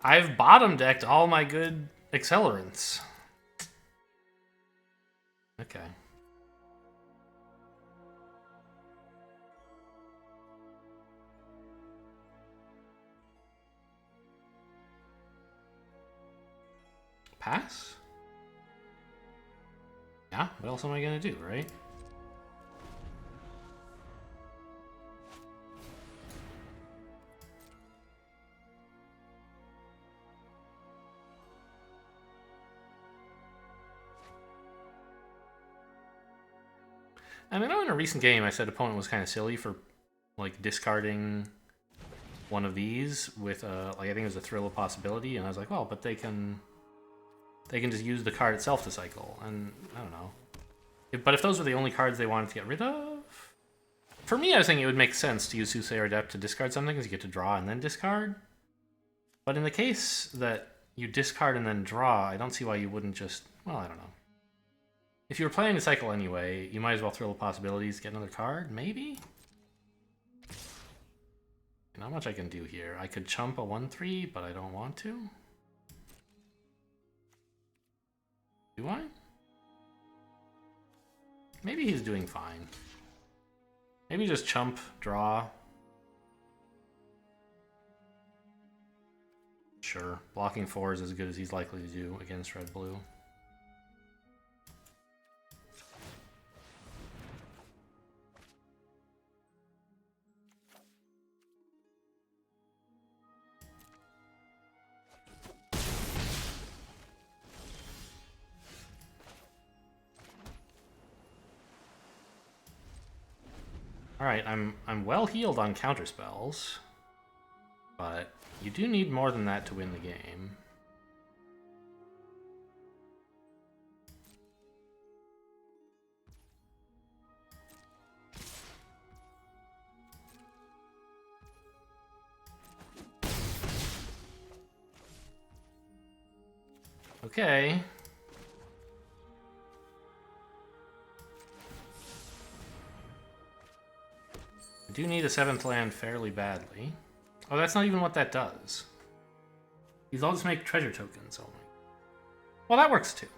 I've bottom decked all my good accelerants. Okay. Pass? Yeah, what else am I gonna do, right? And I know in a recent game I said opponent was kind of silly for like discarding one of these with like I think it was a Thrill of Possibility, and I was like, well, but they can just use the card itself to cycle, and I don't know. But if those were the only cards they wanted to get rid of, for me, I was thinking it would make sense to use Soothsayer Adept to discard something because you get to draw and then discard. But in the case that you discard and then draw, I don't see why you wouldn't just, well, I don't know. If you were planning to cycle anyway, you might as well Thrill of Possibilities, get another card, maybe? Not much I can do here. I could chump a 1/3, but I don't want to. Do I? Maybe he's doing fine. Maybe just chump, draw. Sure. Blocking 4 is as good as he's likely to do against red-blue. Alright, I'm well healed on counterspells, but you do need more than that to win the game. Okay. I do need a 7th land fairly badly. Oh, that's not even what that does. These all just make treasure tokens only. Well, that works too.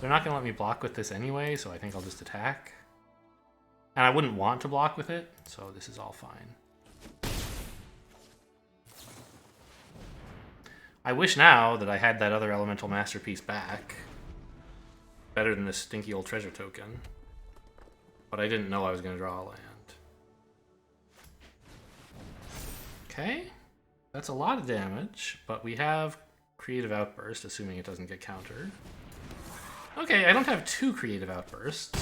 They're not going to let me block with this anyway, so I think I'll just attack. And I wouldn't want to block with it, so this is all fine. I wish now that I had that other elemental masterpiece back. Better than this stinky old treasure token. But I didn't know I was going to draw a land. Okay. That's a lot of damage, but we have Creative Outburst, assuming it doesn't get countered. Okay, I don't have 2 Creative Outbursts.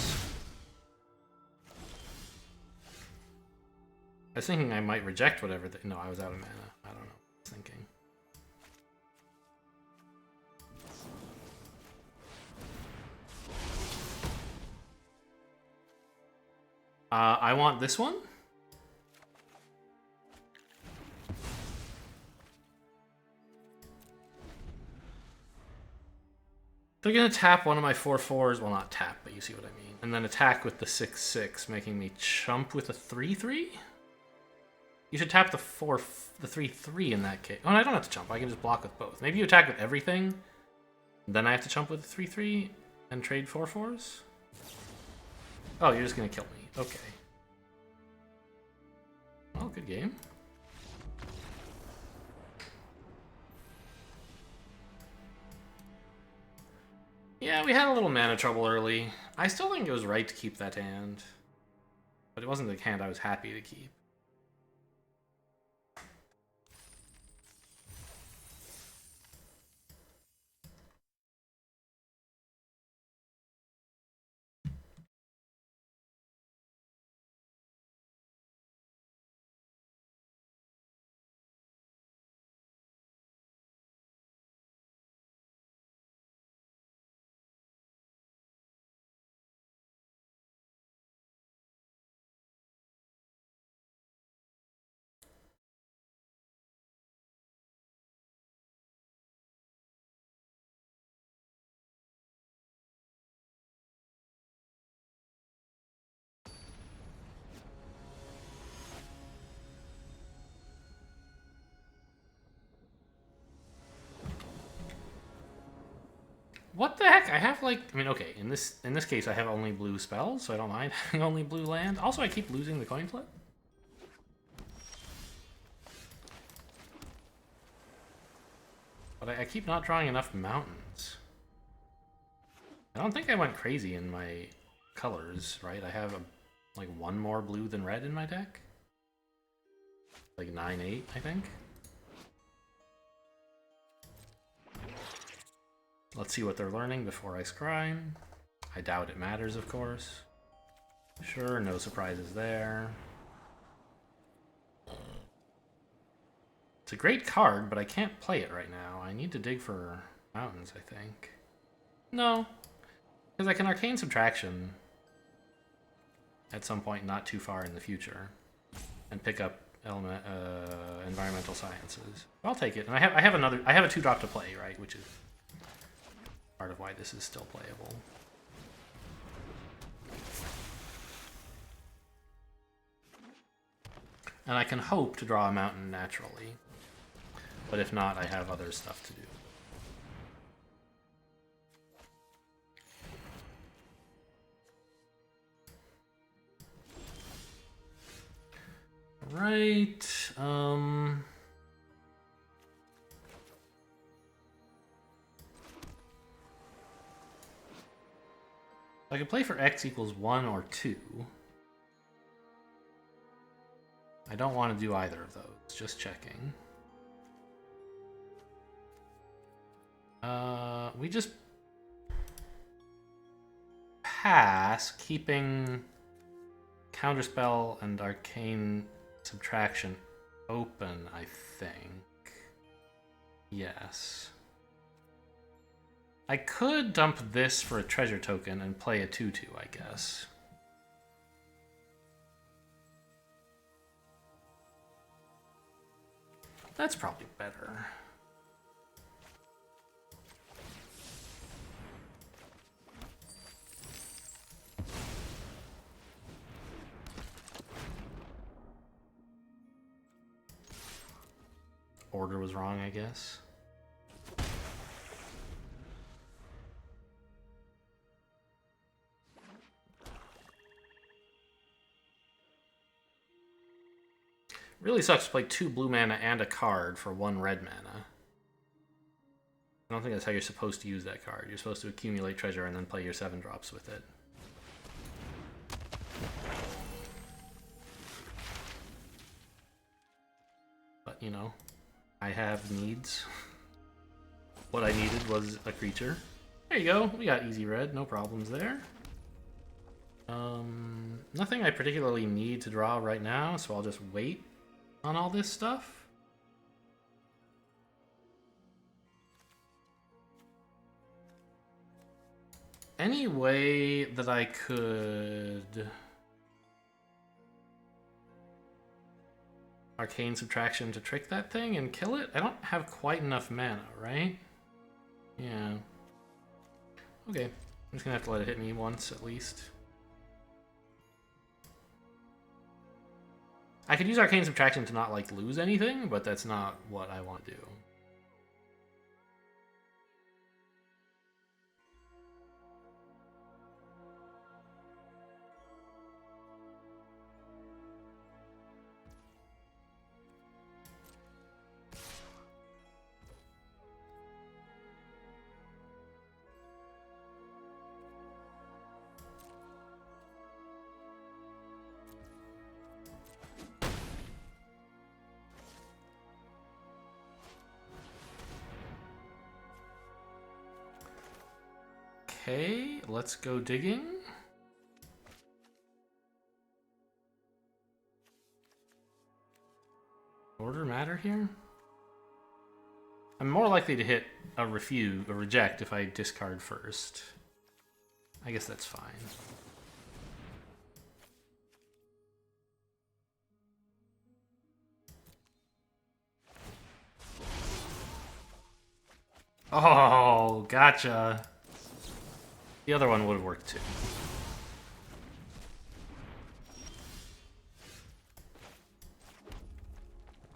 I was thinking I might reject whatever. No, I was out of mana. I don't know what I was thinking. I want this one. They're going to tap one of my 4/4s. Well, not tap, but you see what I mean. And then attack with the 6/6, making me chump with a 3/3? You should tap the 3/3 in that case. Oh, I don't have to chump. I can just block with both. Maybe you attack with everything, then I have to chump with the 3/3 and trade 4/4s? Oh, you're just going to kill me. Okay. Well, good game. Yeah, we had a little mana trouble early. I still think it was right to keep that hand. But it wasn't the hand I was happy to keep. What the heck? I have like, I mean, okay, in this case I have only blue spells, so I don't mind having only blue land. Also, I keep losing the coin flip. But I keep not drawing enough mountains. I don't think I went crazy in my colors, right? I have like one more blue than red in my deck. Like 9-8, I think. Let's see what they're learning before I scry. I doubt it matters, of course. Sure, no surprises there. It's a great card, but I can't play it right now. I need to dig for mountains, I think. No, because I can Arcane Subtraction at some point not too far in the future and pick up environmental sciences. I'll take it. And I have a 2-drop to play, right, which is part of why this is still playable. And I can hope to draw a mountain naturally. But if not, I have other stuff to do. Right. I can play for x equals 1 or 2. I don't want to do either of those, just checking. We just pass, keeping Counterspell and Arcane Subtraction open, I think. Yes. I could dump this for a treasure token and play a 2-2, I guess. That's probably better. Order was wrong, I guess. Really sucks to play 2 blue mana and a card for 1 red mana. I don't think that's how you're supposed to use that card. You're supposed to accumulate treasure and then play your 7-drops with it. But, you know, I have needs. What I needed was a creature. There you go. We got easy red. No problems there. Nothing I particularly need to draw right now, so I'll just wait on all this stuff. Any way that I could Arcane Subtraction to trick that thing and kill it? I don't have quite enough mana, right? Yeah. Okay. I'm just gonna have to let it hit me once at least. I could use Arcane Subtraction to not, like, lose anything, but that's not what I want to do. Okay, let's go digging. Order matter here? I'm more likely to hit a reject if I discard first. I guess that's fine. Oh, gotcha. The other one would have worked too.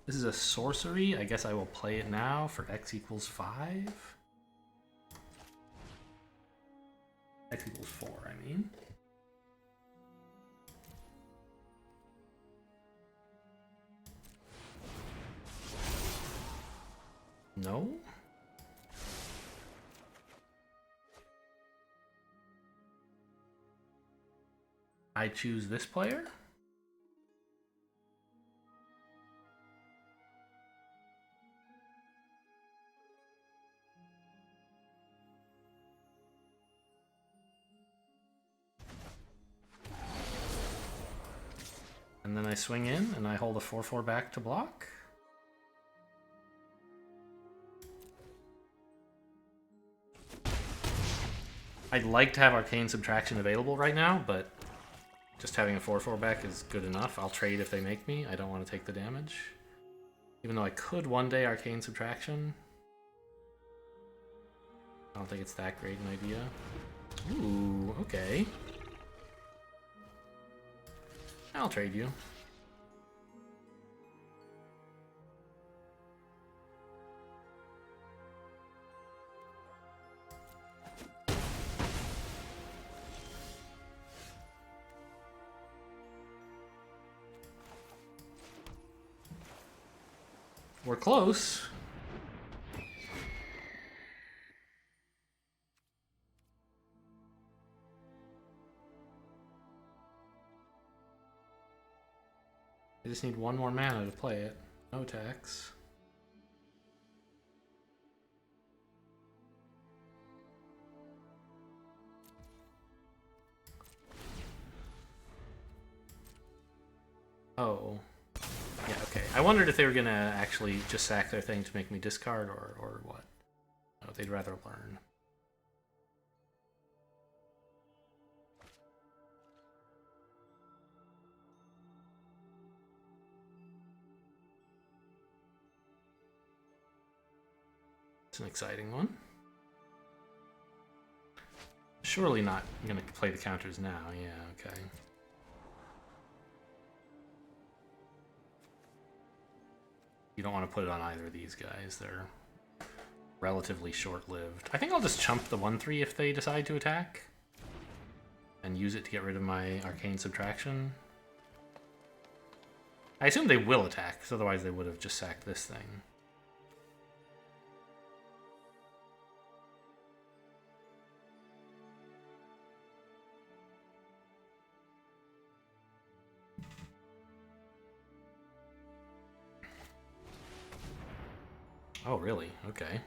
This is a sorcery. I guess I will play it now for x equals 5. X equals 4, I mean. No? I choose this player. And then I swing in and I hold a 4/4 back to block. I'd like to have Arcane Subtraction available right now, but just having a 4/4 back is good enough. I'll trade if they make me. I don't want to take the damage. Even though I could one day Arcane Subtraction. I don't think it's that great an idea. Ooh, okay. I'll trade you. We're close. I just need one more mana to play it. No tax. Oh. Yeah, okay. I wondered if they were gonna actually just sack their thing to make me discard or what. No, they'd rather learn. It's an exciting one. Surely not gonna play the counters now. Yeah, okay. You don't want to put it on either of these guys. They're relatively short-lived. I think I'll just chump the 1/3 if they decide to attack. And use it to get rid of my Arcane Subtraction. I assume they will attack, because otherwise they would have just sacked this thing. Oh, really? Okay.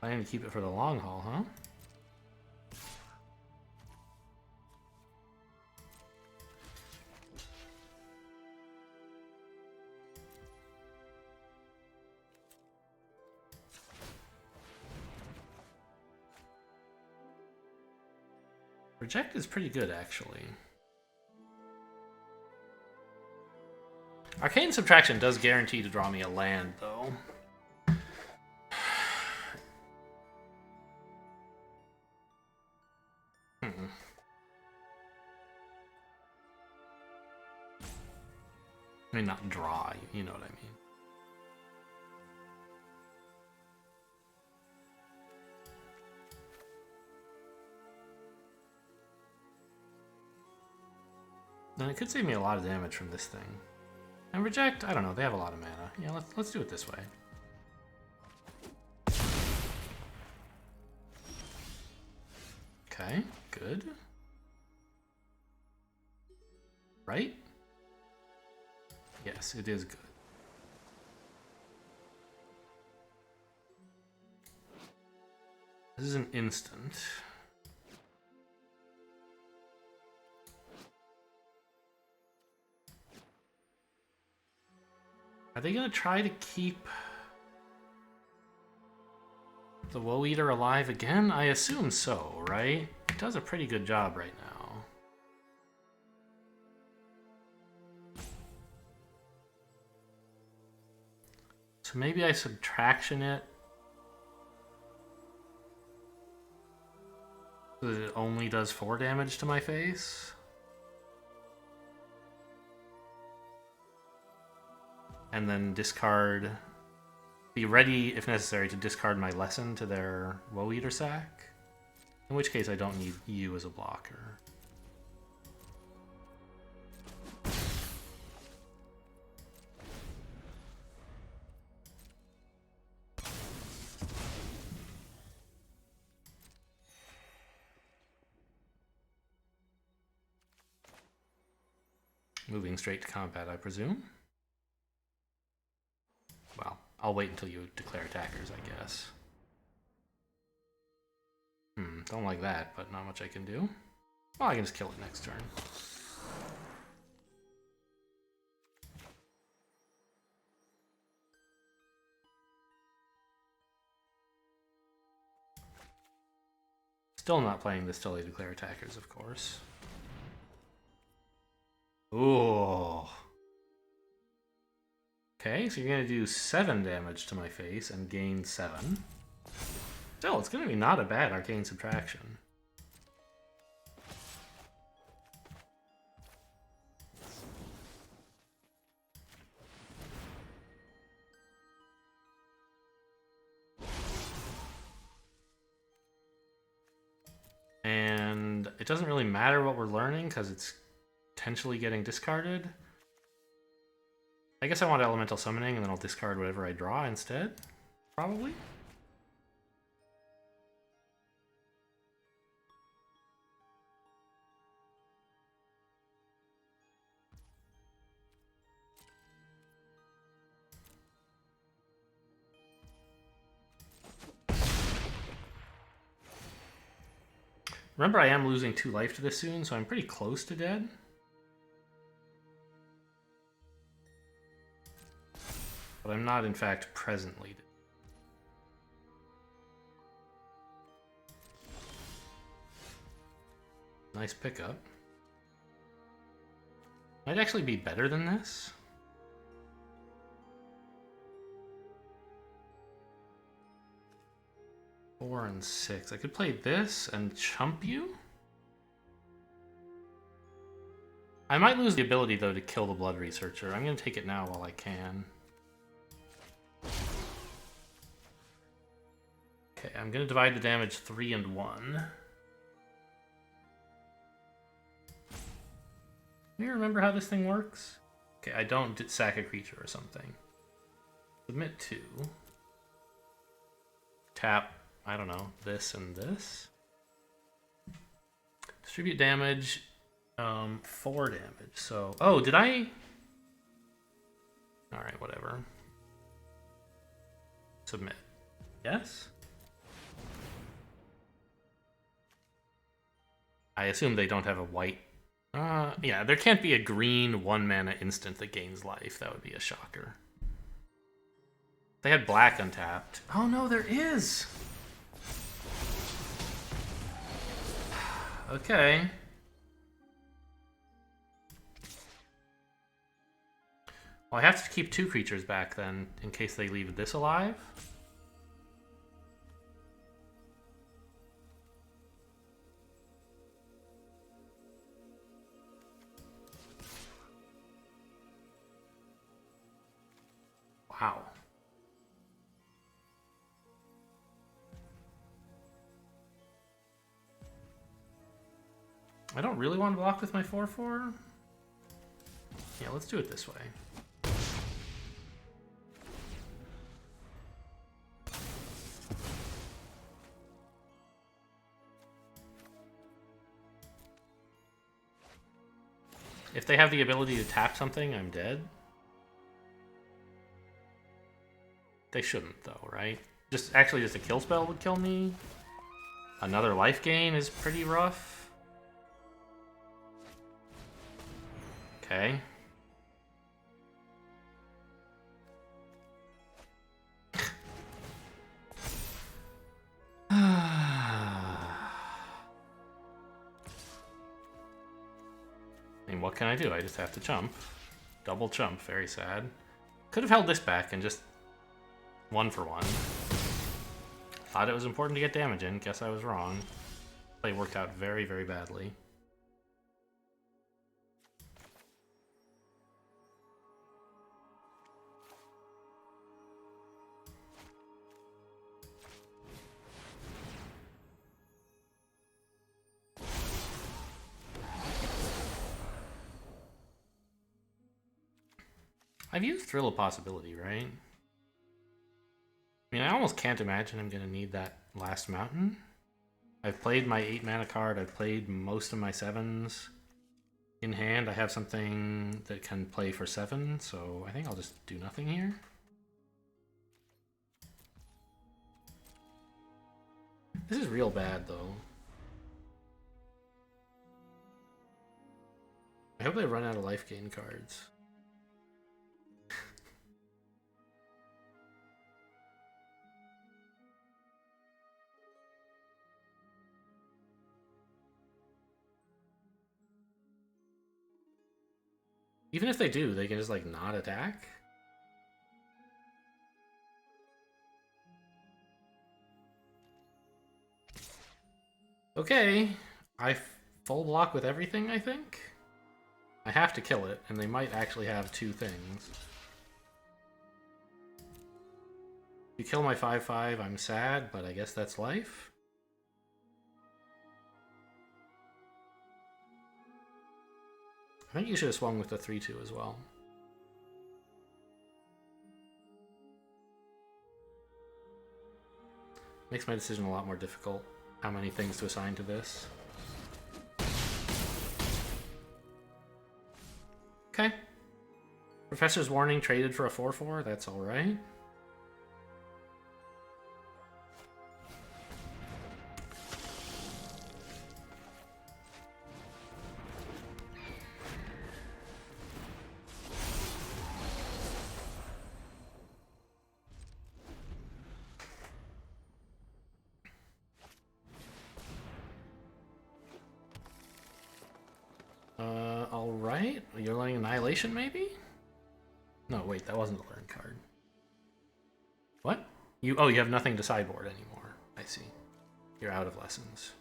Planning to keep it for the long haul, huh? Reject is pretty good, actually. Arcane Subtraction does guarantee to draw me a land, though. I mean, not draw, you know what I mean. And it could save me a lot of damage from this thing. And reject, I don't know, they have a lot of mana. Yeah, let's do it this way. Okay, good. Right? Yes, it is good. This is an instant. Are they gonna try to keep the Woe Eater alive again? I assume so, right? It does a pretty good job right now. So maybe I subtraction it so that it only does 4 damage to my face. And then discard, be ready if necessary to discard my lesson to their Woe Eater sack. In which case I don't need you as a blocker. Moving straight to combat, I presume. Well, I'll wait until you declare attackers, I guess. Don't like that, but not much I can do. Well, I can just kill it next turn. Still not playing this till they declare attackers, of course. Ooh. Okay, so you're going to do 7 damage to my face and gain 7. Still, it's going to be not a bad arcane subtraction. And it doesn't really matter what we're learning because it's potentially getting discarded. I guess I want elemental summoning and then I'll discard whatever I draw instead, probably. Remember, I am losing 2 life to this soon, so I'm pretty close to dead. But I'm not, in fact, presently dead. Nice pickup. Might actually be better than this. Four and 6. I could play this and chump you. I might lose the ability, though, to kill the Blood Researcher. I'm going to take it now while I can. Okay, I'm going to divide the damage 3 and 1. Do you remember how this thing works? Okay, I don't sack a creature or something. Submit 2. Tap, I don't know, this and this. Distribute damage, 4 damage. So, oh, did I? All right, whatever. Submit. Yes? I assume they don't have a white. Yeah, there can't be a green 1-mana instant that gains life. That would be a shocker. They had black untapped. Oh no, there is! Okay. Well, I have to keep 2 creatures back then, in case they leave this alive. Wow. I don't really want to block with my 4/4. Yeah, let's do it this way. If they have the ability to tap something, I'm dead. They shouldn't, though, right? Just a kill spell would kill me. Another life gain is pretty rough. Okay. I mean, what can I do? I just have to chump. Double chump, very sad. Could have held this back and just 1 for 1. Thought it was important to get damage in. Guess I was wrong. Play worked out very, very badly. I've used Thrill of Possibility, right? I mean, I almost can't imagine I'm going to need that last mountain. I've played my 8 mana card. I've played most of my 7s. In hand, I have something that can play for 7, so I think I'll just do nothing here. This is real bad, though. I hope they run out of life gain cards. Even if they do, they can just, like, not attack. Okay. I full block with everything, I think. I have to kill it, and they might actually have 2 things. If you kill my 5/5, I'm sad, but I guess that's life. I think you should have swung with the 3/2 as well. Makes my decision a lot more difficult. How many things to assign to this. Okay. Professor's Warning traded for a 4/4. That's alright. Alright. You're learning Annihilation, maybe? No, wait, that wasn't the learn card. What? You have nothing to sideboard anymore. I see. You're out of lessons.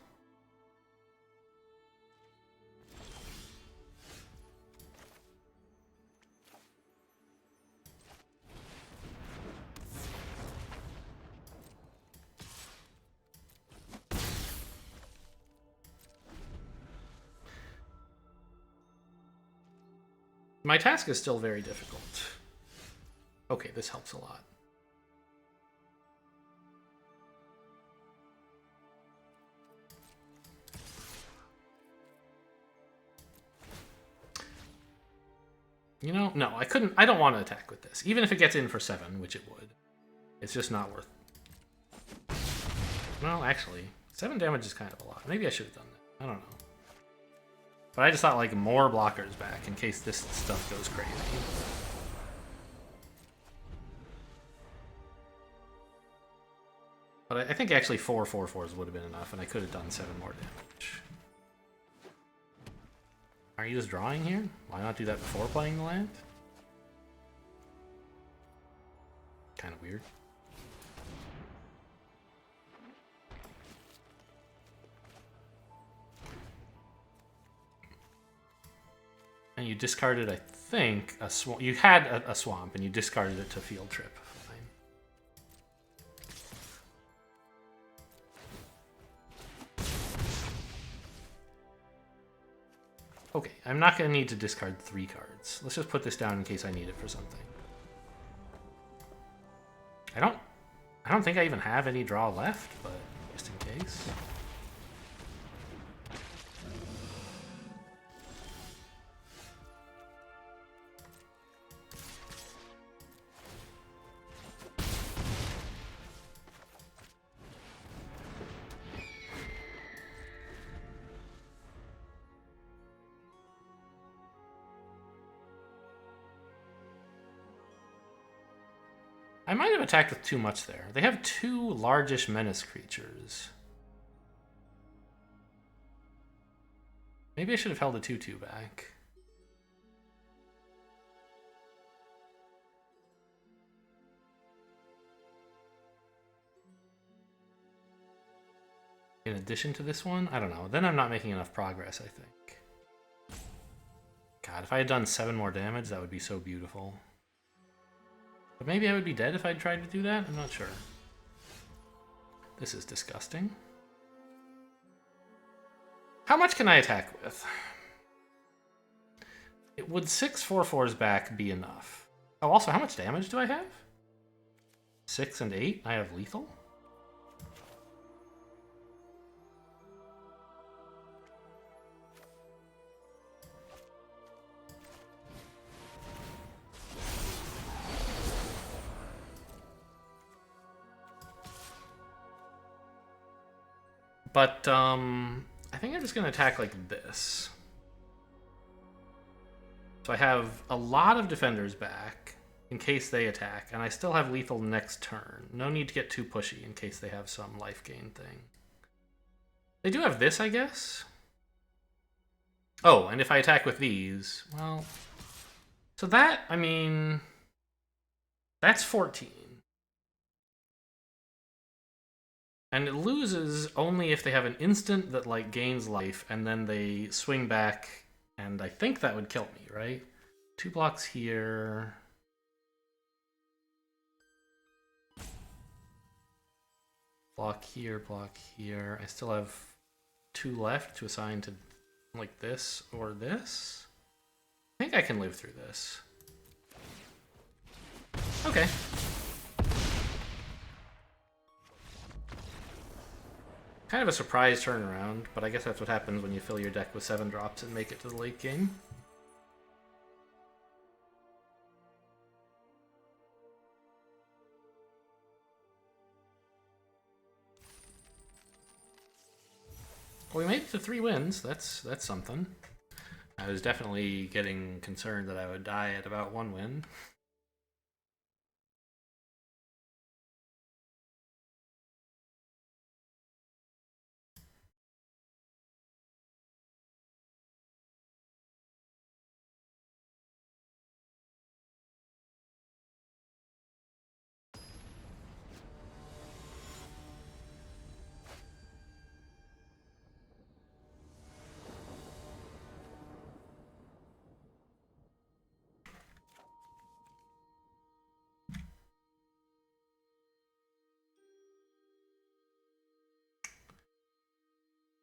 My task is still very difficult. Okay, this helps a lot. You know, no, I couldn't. I don't want to attack with this. Even if it gets in for 7, which it would. It's just not worth it. Well, actually, 7 damage is kind of a lot. Maybe I should have done that. I don't know. But I just thought, like, more blockers back in case this stuff goes crazy. But I think actually 4 4/4s would have been enough, and I could have done 7 more damage. Are you just drawing here? Why not do that before playing the land? Kind of weird. And you discarded, I think, a swamp. You had a swamp, and you discarded it to field trip. Fine. Okay, I'm not going to need to discard 3 cards. Let's just put this down in case I need it for something. I don't think I even have any draw left, but just in case. I might have attacked with too much there. They have 2 largish menace creatures. Maybe I should have held a 2/2 back. In addition to this one? I don't know. Then I'm not making enough progress, I think. God, if I had done 7 more damage, that would be so beautiful. But maybe I would be dead if I'd tried to do that? I'm not sure. This is disgusting. How much can I attack with? Would 6 4/4s back be enough? Oh, also, how much damage do I have? 6 and 8? I have lethal? But, I think I'm just gonna attack like this. So I have a lot of defenders back in case they attack, and I still have lethal next turn. No need to get too pushy in case they have some life gain thing. They do have this, I guess? Oh, and if I attack with these, well... So that, I mean... That's 14. And it loses only if they have an instant that, like, gains life, and then they swing back, and I think that would kill me, right? 2 blocks here... Block here, block here. I still have 2 left to assign to like this or this. I think I can live through this. Okay. Kind of a surprise turnaround, but I guess that's what happens when you fill your deck with 7 drops and make it to the late game. Well, we made it to 3 wins. That's something. I was definitely getting concerned that I would die at about 1 win.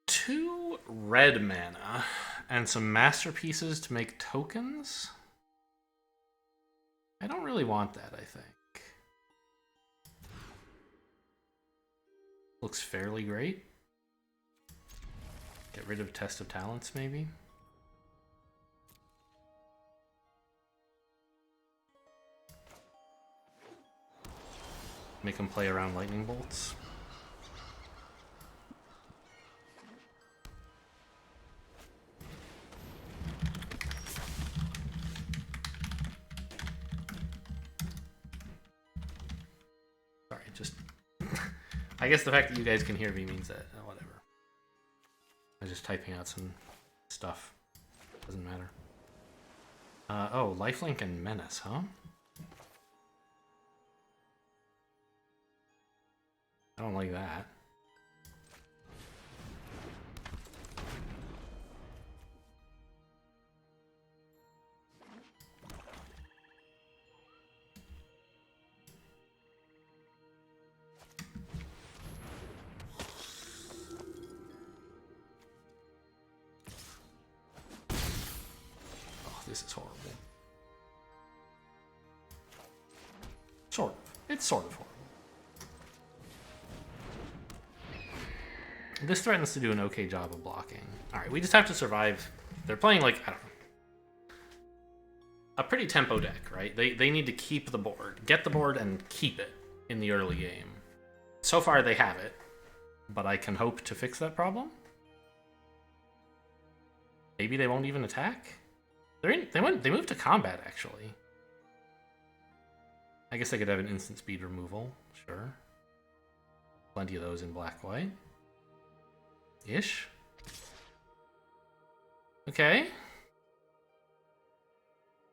Two red mana and some masterpieces to make tokens? I don't really want that, I think. Looks fairly great. Get rid of Test of Talents, maybe? Make them play around lightning bolts. Sorry, just... I guess the fact that you guys can hear me means that, whatever. I was just typing out some stuff. Doesn't matter. Oh, lifelink and menace, huh? I don't like that. Oh, this is horrible. Sort of. It's sort of horrible. This threatens to do an okay job of blocking. Alright, we just have to survive. They're playing like, I don't know, a pretty tempo deck, right? They need to keep the board. Get the board and keep it in the early game. So far they have it, but I can hope to fix that problem. Maybe they won't even attack? They moved to combat, actually. I guess they could have an instant speed removal, sure. Plenty of those in black-white. Ish. Okay.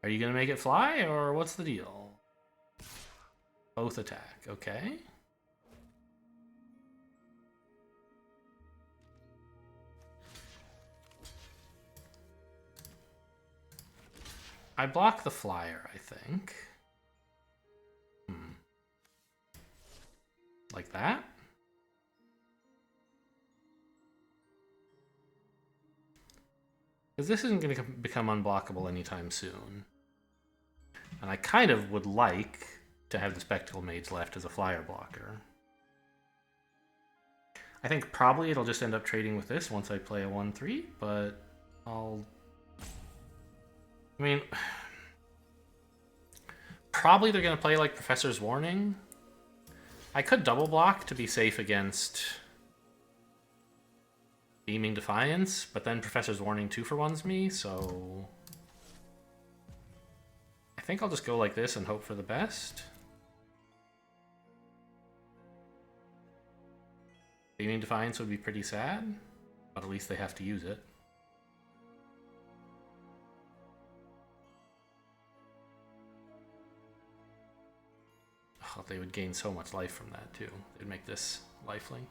Are you gonna make it fly, or what's the deal? Both attack, okay. I block the flyer, I think. Like that? Because this isn't going to become unblockable anytime soon. And I kind of would like to have the Spectacle Mage left as a flyer blocker. I think probably it'll just end up trading with this once I play a 1-3, but I'll... I mean... Probably they're going to play like Professor's Warning. I could double block to be safe against Beaming Defiance, but then Professor's Warning 2-for-1s me, so... I think I'll just go like this and hope for the best. Beaming Defiance would be pretty sad, but at least they have to use it. Oh, they would gain so much life from that, too. They'd make this lifelink.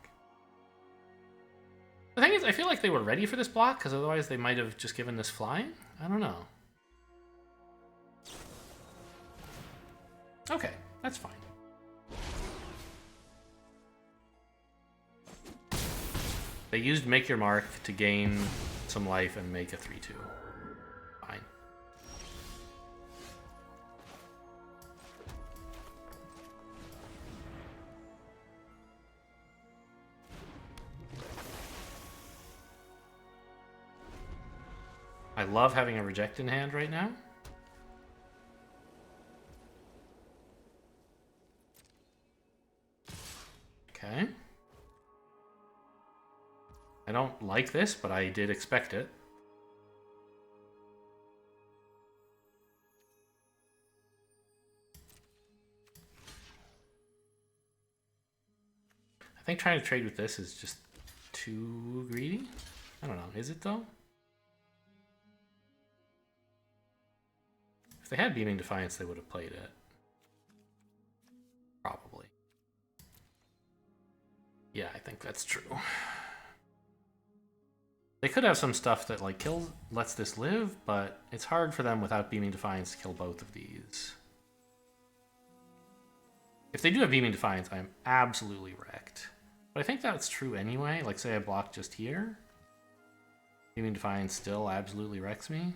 The thing is, I feel like they were ready for this block, because otherwise they might have just given this flying. I don't know. Okay, that's fine. They used Make Your Mark to gain some life and make a 3-2. Fine. I love having a reject in hand right now. Okay. I don't like this, but I did expect it. I think trying to trade with this is just too greedy. I don't know. Is it, though? If they had Beaming Defiance, they would have played it. Probably. Yeah, I think that's true. They could have some stuff that like lets this live, but it's hard for them without Beaming Defiance to kill both of these. If they do have Beaming Defiance, I'm absolutely wrecked. But I think that's true anyway. Like, say I block just here. Beaming Defiance still absolutely wrecks me.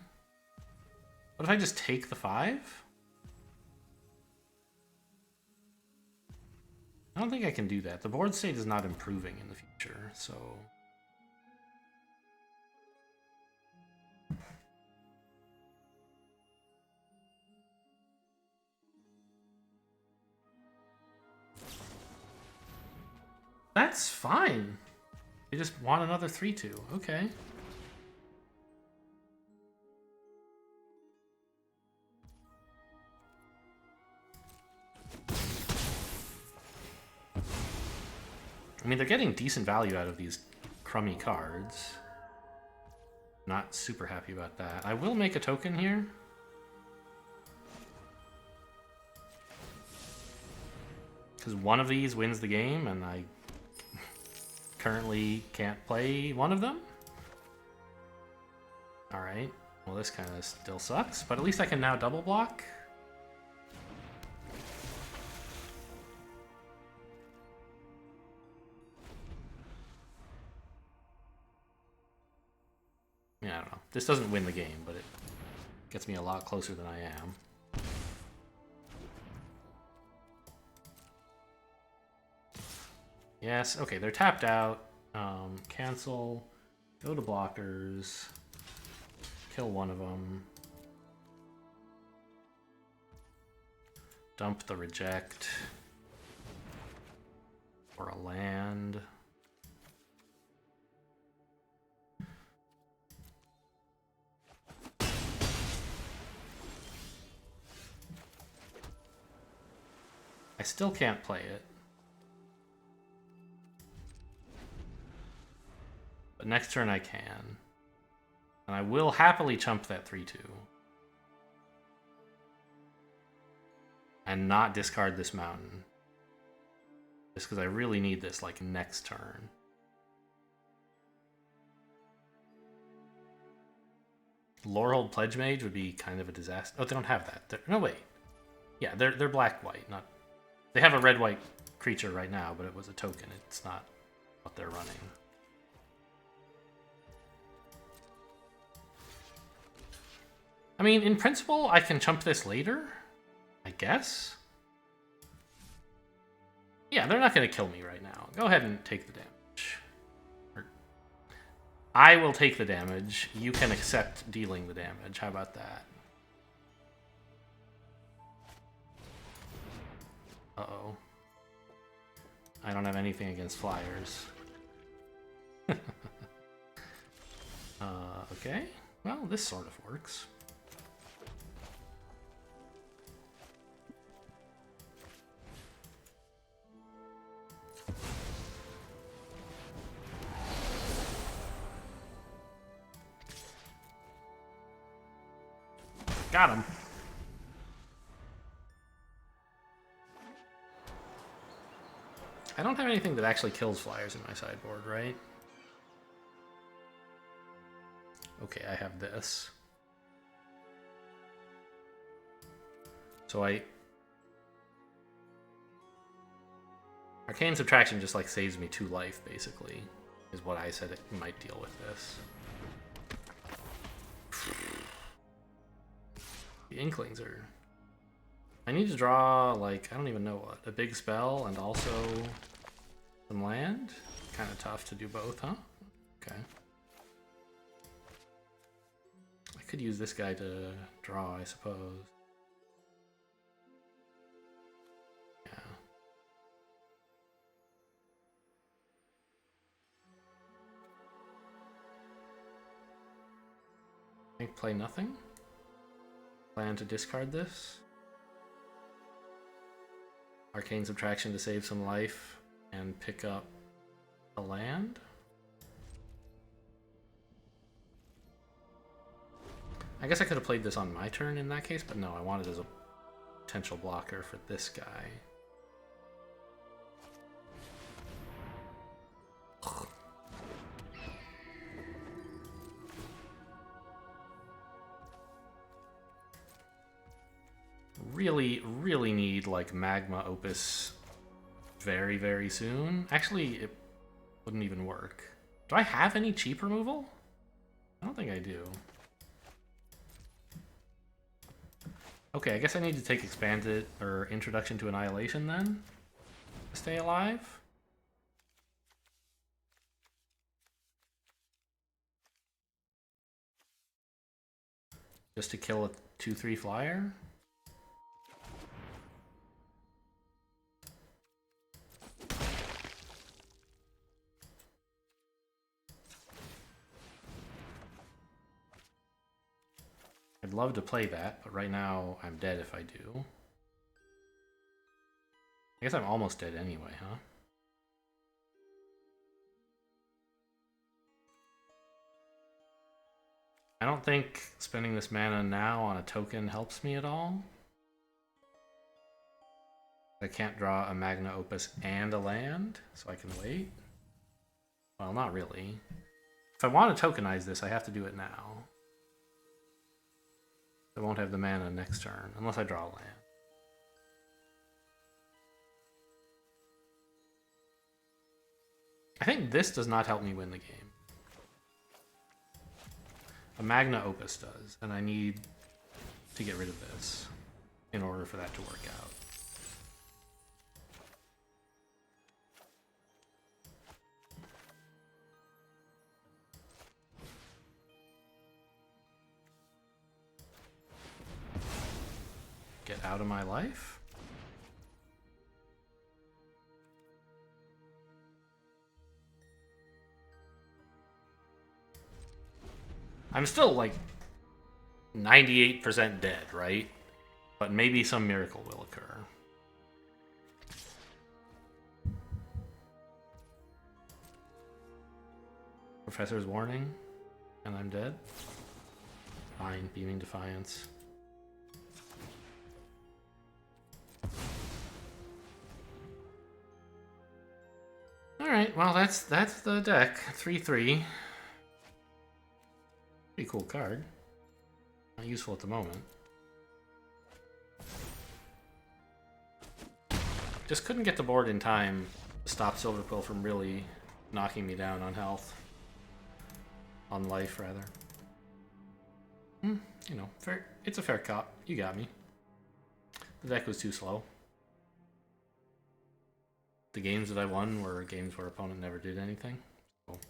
What if I just take the 5? I don't think I can do that. The board state is not improving in the future, so... That's fine. You just want another 3-2. Okay. I mean, they're getting decent value out of these crummy cards. Not super happy about that. I will make a token here. Because one of these wins the game, and I currently can't play one of them. Alright, well this kind of still sucks, but at least I can now double block. Yeah, I don't know. This doesn't win the game, but it gets me a lot closer than I am. Yes, okay, they're tapped out. Cancel, go to blockers, kill one of them. Dump the reject. Or a land. I still can't play it. But next turn I can. And I will happily chump that 3-2. And not discard this mountain. Just because I really need this, like, next turn. Lorehold Pledge Mage would be kind of a disaster. Oh, they don't have that. No, wait. Yeah, they're black-white, not... They have a red-white creature right now, but it was a token. It's not what they're running. I mean, in principle, I can chump this later, I guess. Yeah, they're not going to kill me right now. Go ahead and take the damage. I will take the damage. You can accept dealing the damage. How about that? Uh-oh. I don't have anything against flyers. Okay. Well, this sort of works. Got him. I don't have anything that actually kills flyers in my sideboard, right? Okay, I have this. So Arcane Subtraction just like saves me 2 life, basically, is what I said it might deal with this. The Inklings are... I need to draw, like, I don't even know what. A big spell and also some land? Kind of tough to do both, huh? Okay. I could use this guy to draw, I suppose. Yeah. I think play nothing. Plan to discard this. Arcane Subtraction to save some life and pick up a land. I guess I could have played this on my turn in that case, but no, I want it as a potential blocker for this guy. Really need like Magma Opus very, very soon. Actually, it wouldn't even work. Do I have any cheap removal? I don't think I do. Okay, I guess I need to take Expanded or Introduction to Annihilation then to stay alive. Just to kill a 2/3 flyer. I'd love to play that, but right now I'm dead if I do. I guess I'm almost dead anyway, huh? I don't think spending this mana now on a token helps me at all. I can't draw a Magna Opus and a land, so I can wait. Well, not really. If I want to tokenize this, I have to do it now. I won't have the mana next turn, unless I draw a land. I think this does not help me win the game. A Magna Opus does, and I need to get rid of this in order for that to work out. Get out of my life? I'm still like 98% dead, right? But maybe some miracle will occur. Professor's warning, and I'm dead. Fine, Beaming Defiance. Alright, well that's the deck. 3/3. Pretty cool card. Not useful at the moment. Just couldn't get the board in time to stop Silverquill from really knocking me down on health. On life, rather. You know, fair. It's a fair cop. You got me. The deck was too slow. The games that I won were games where opponent never did anything. So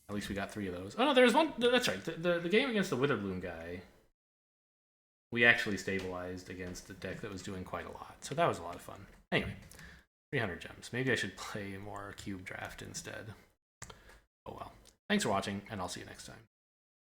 at least we got 3 of those. Oh no, there's one. That's right. The game against the Witherbloom guy, we actually stabilized against a deck that was doing quite a lot. So that was a lot of fun. Anyway, 300 gems. Maybe I should play more cube draft instead. Oh well. Thanks for watching, and I'll see you next time.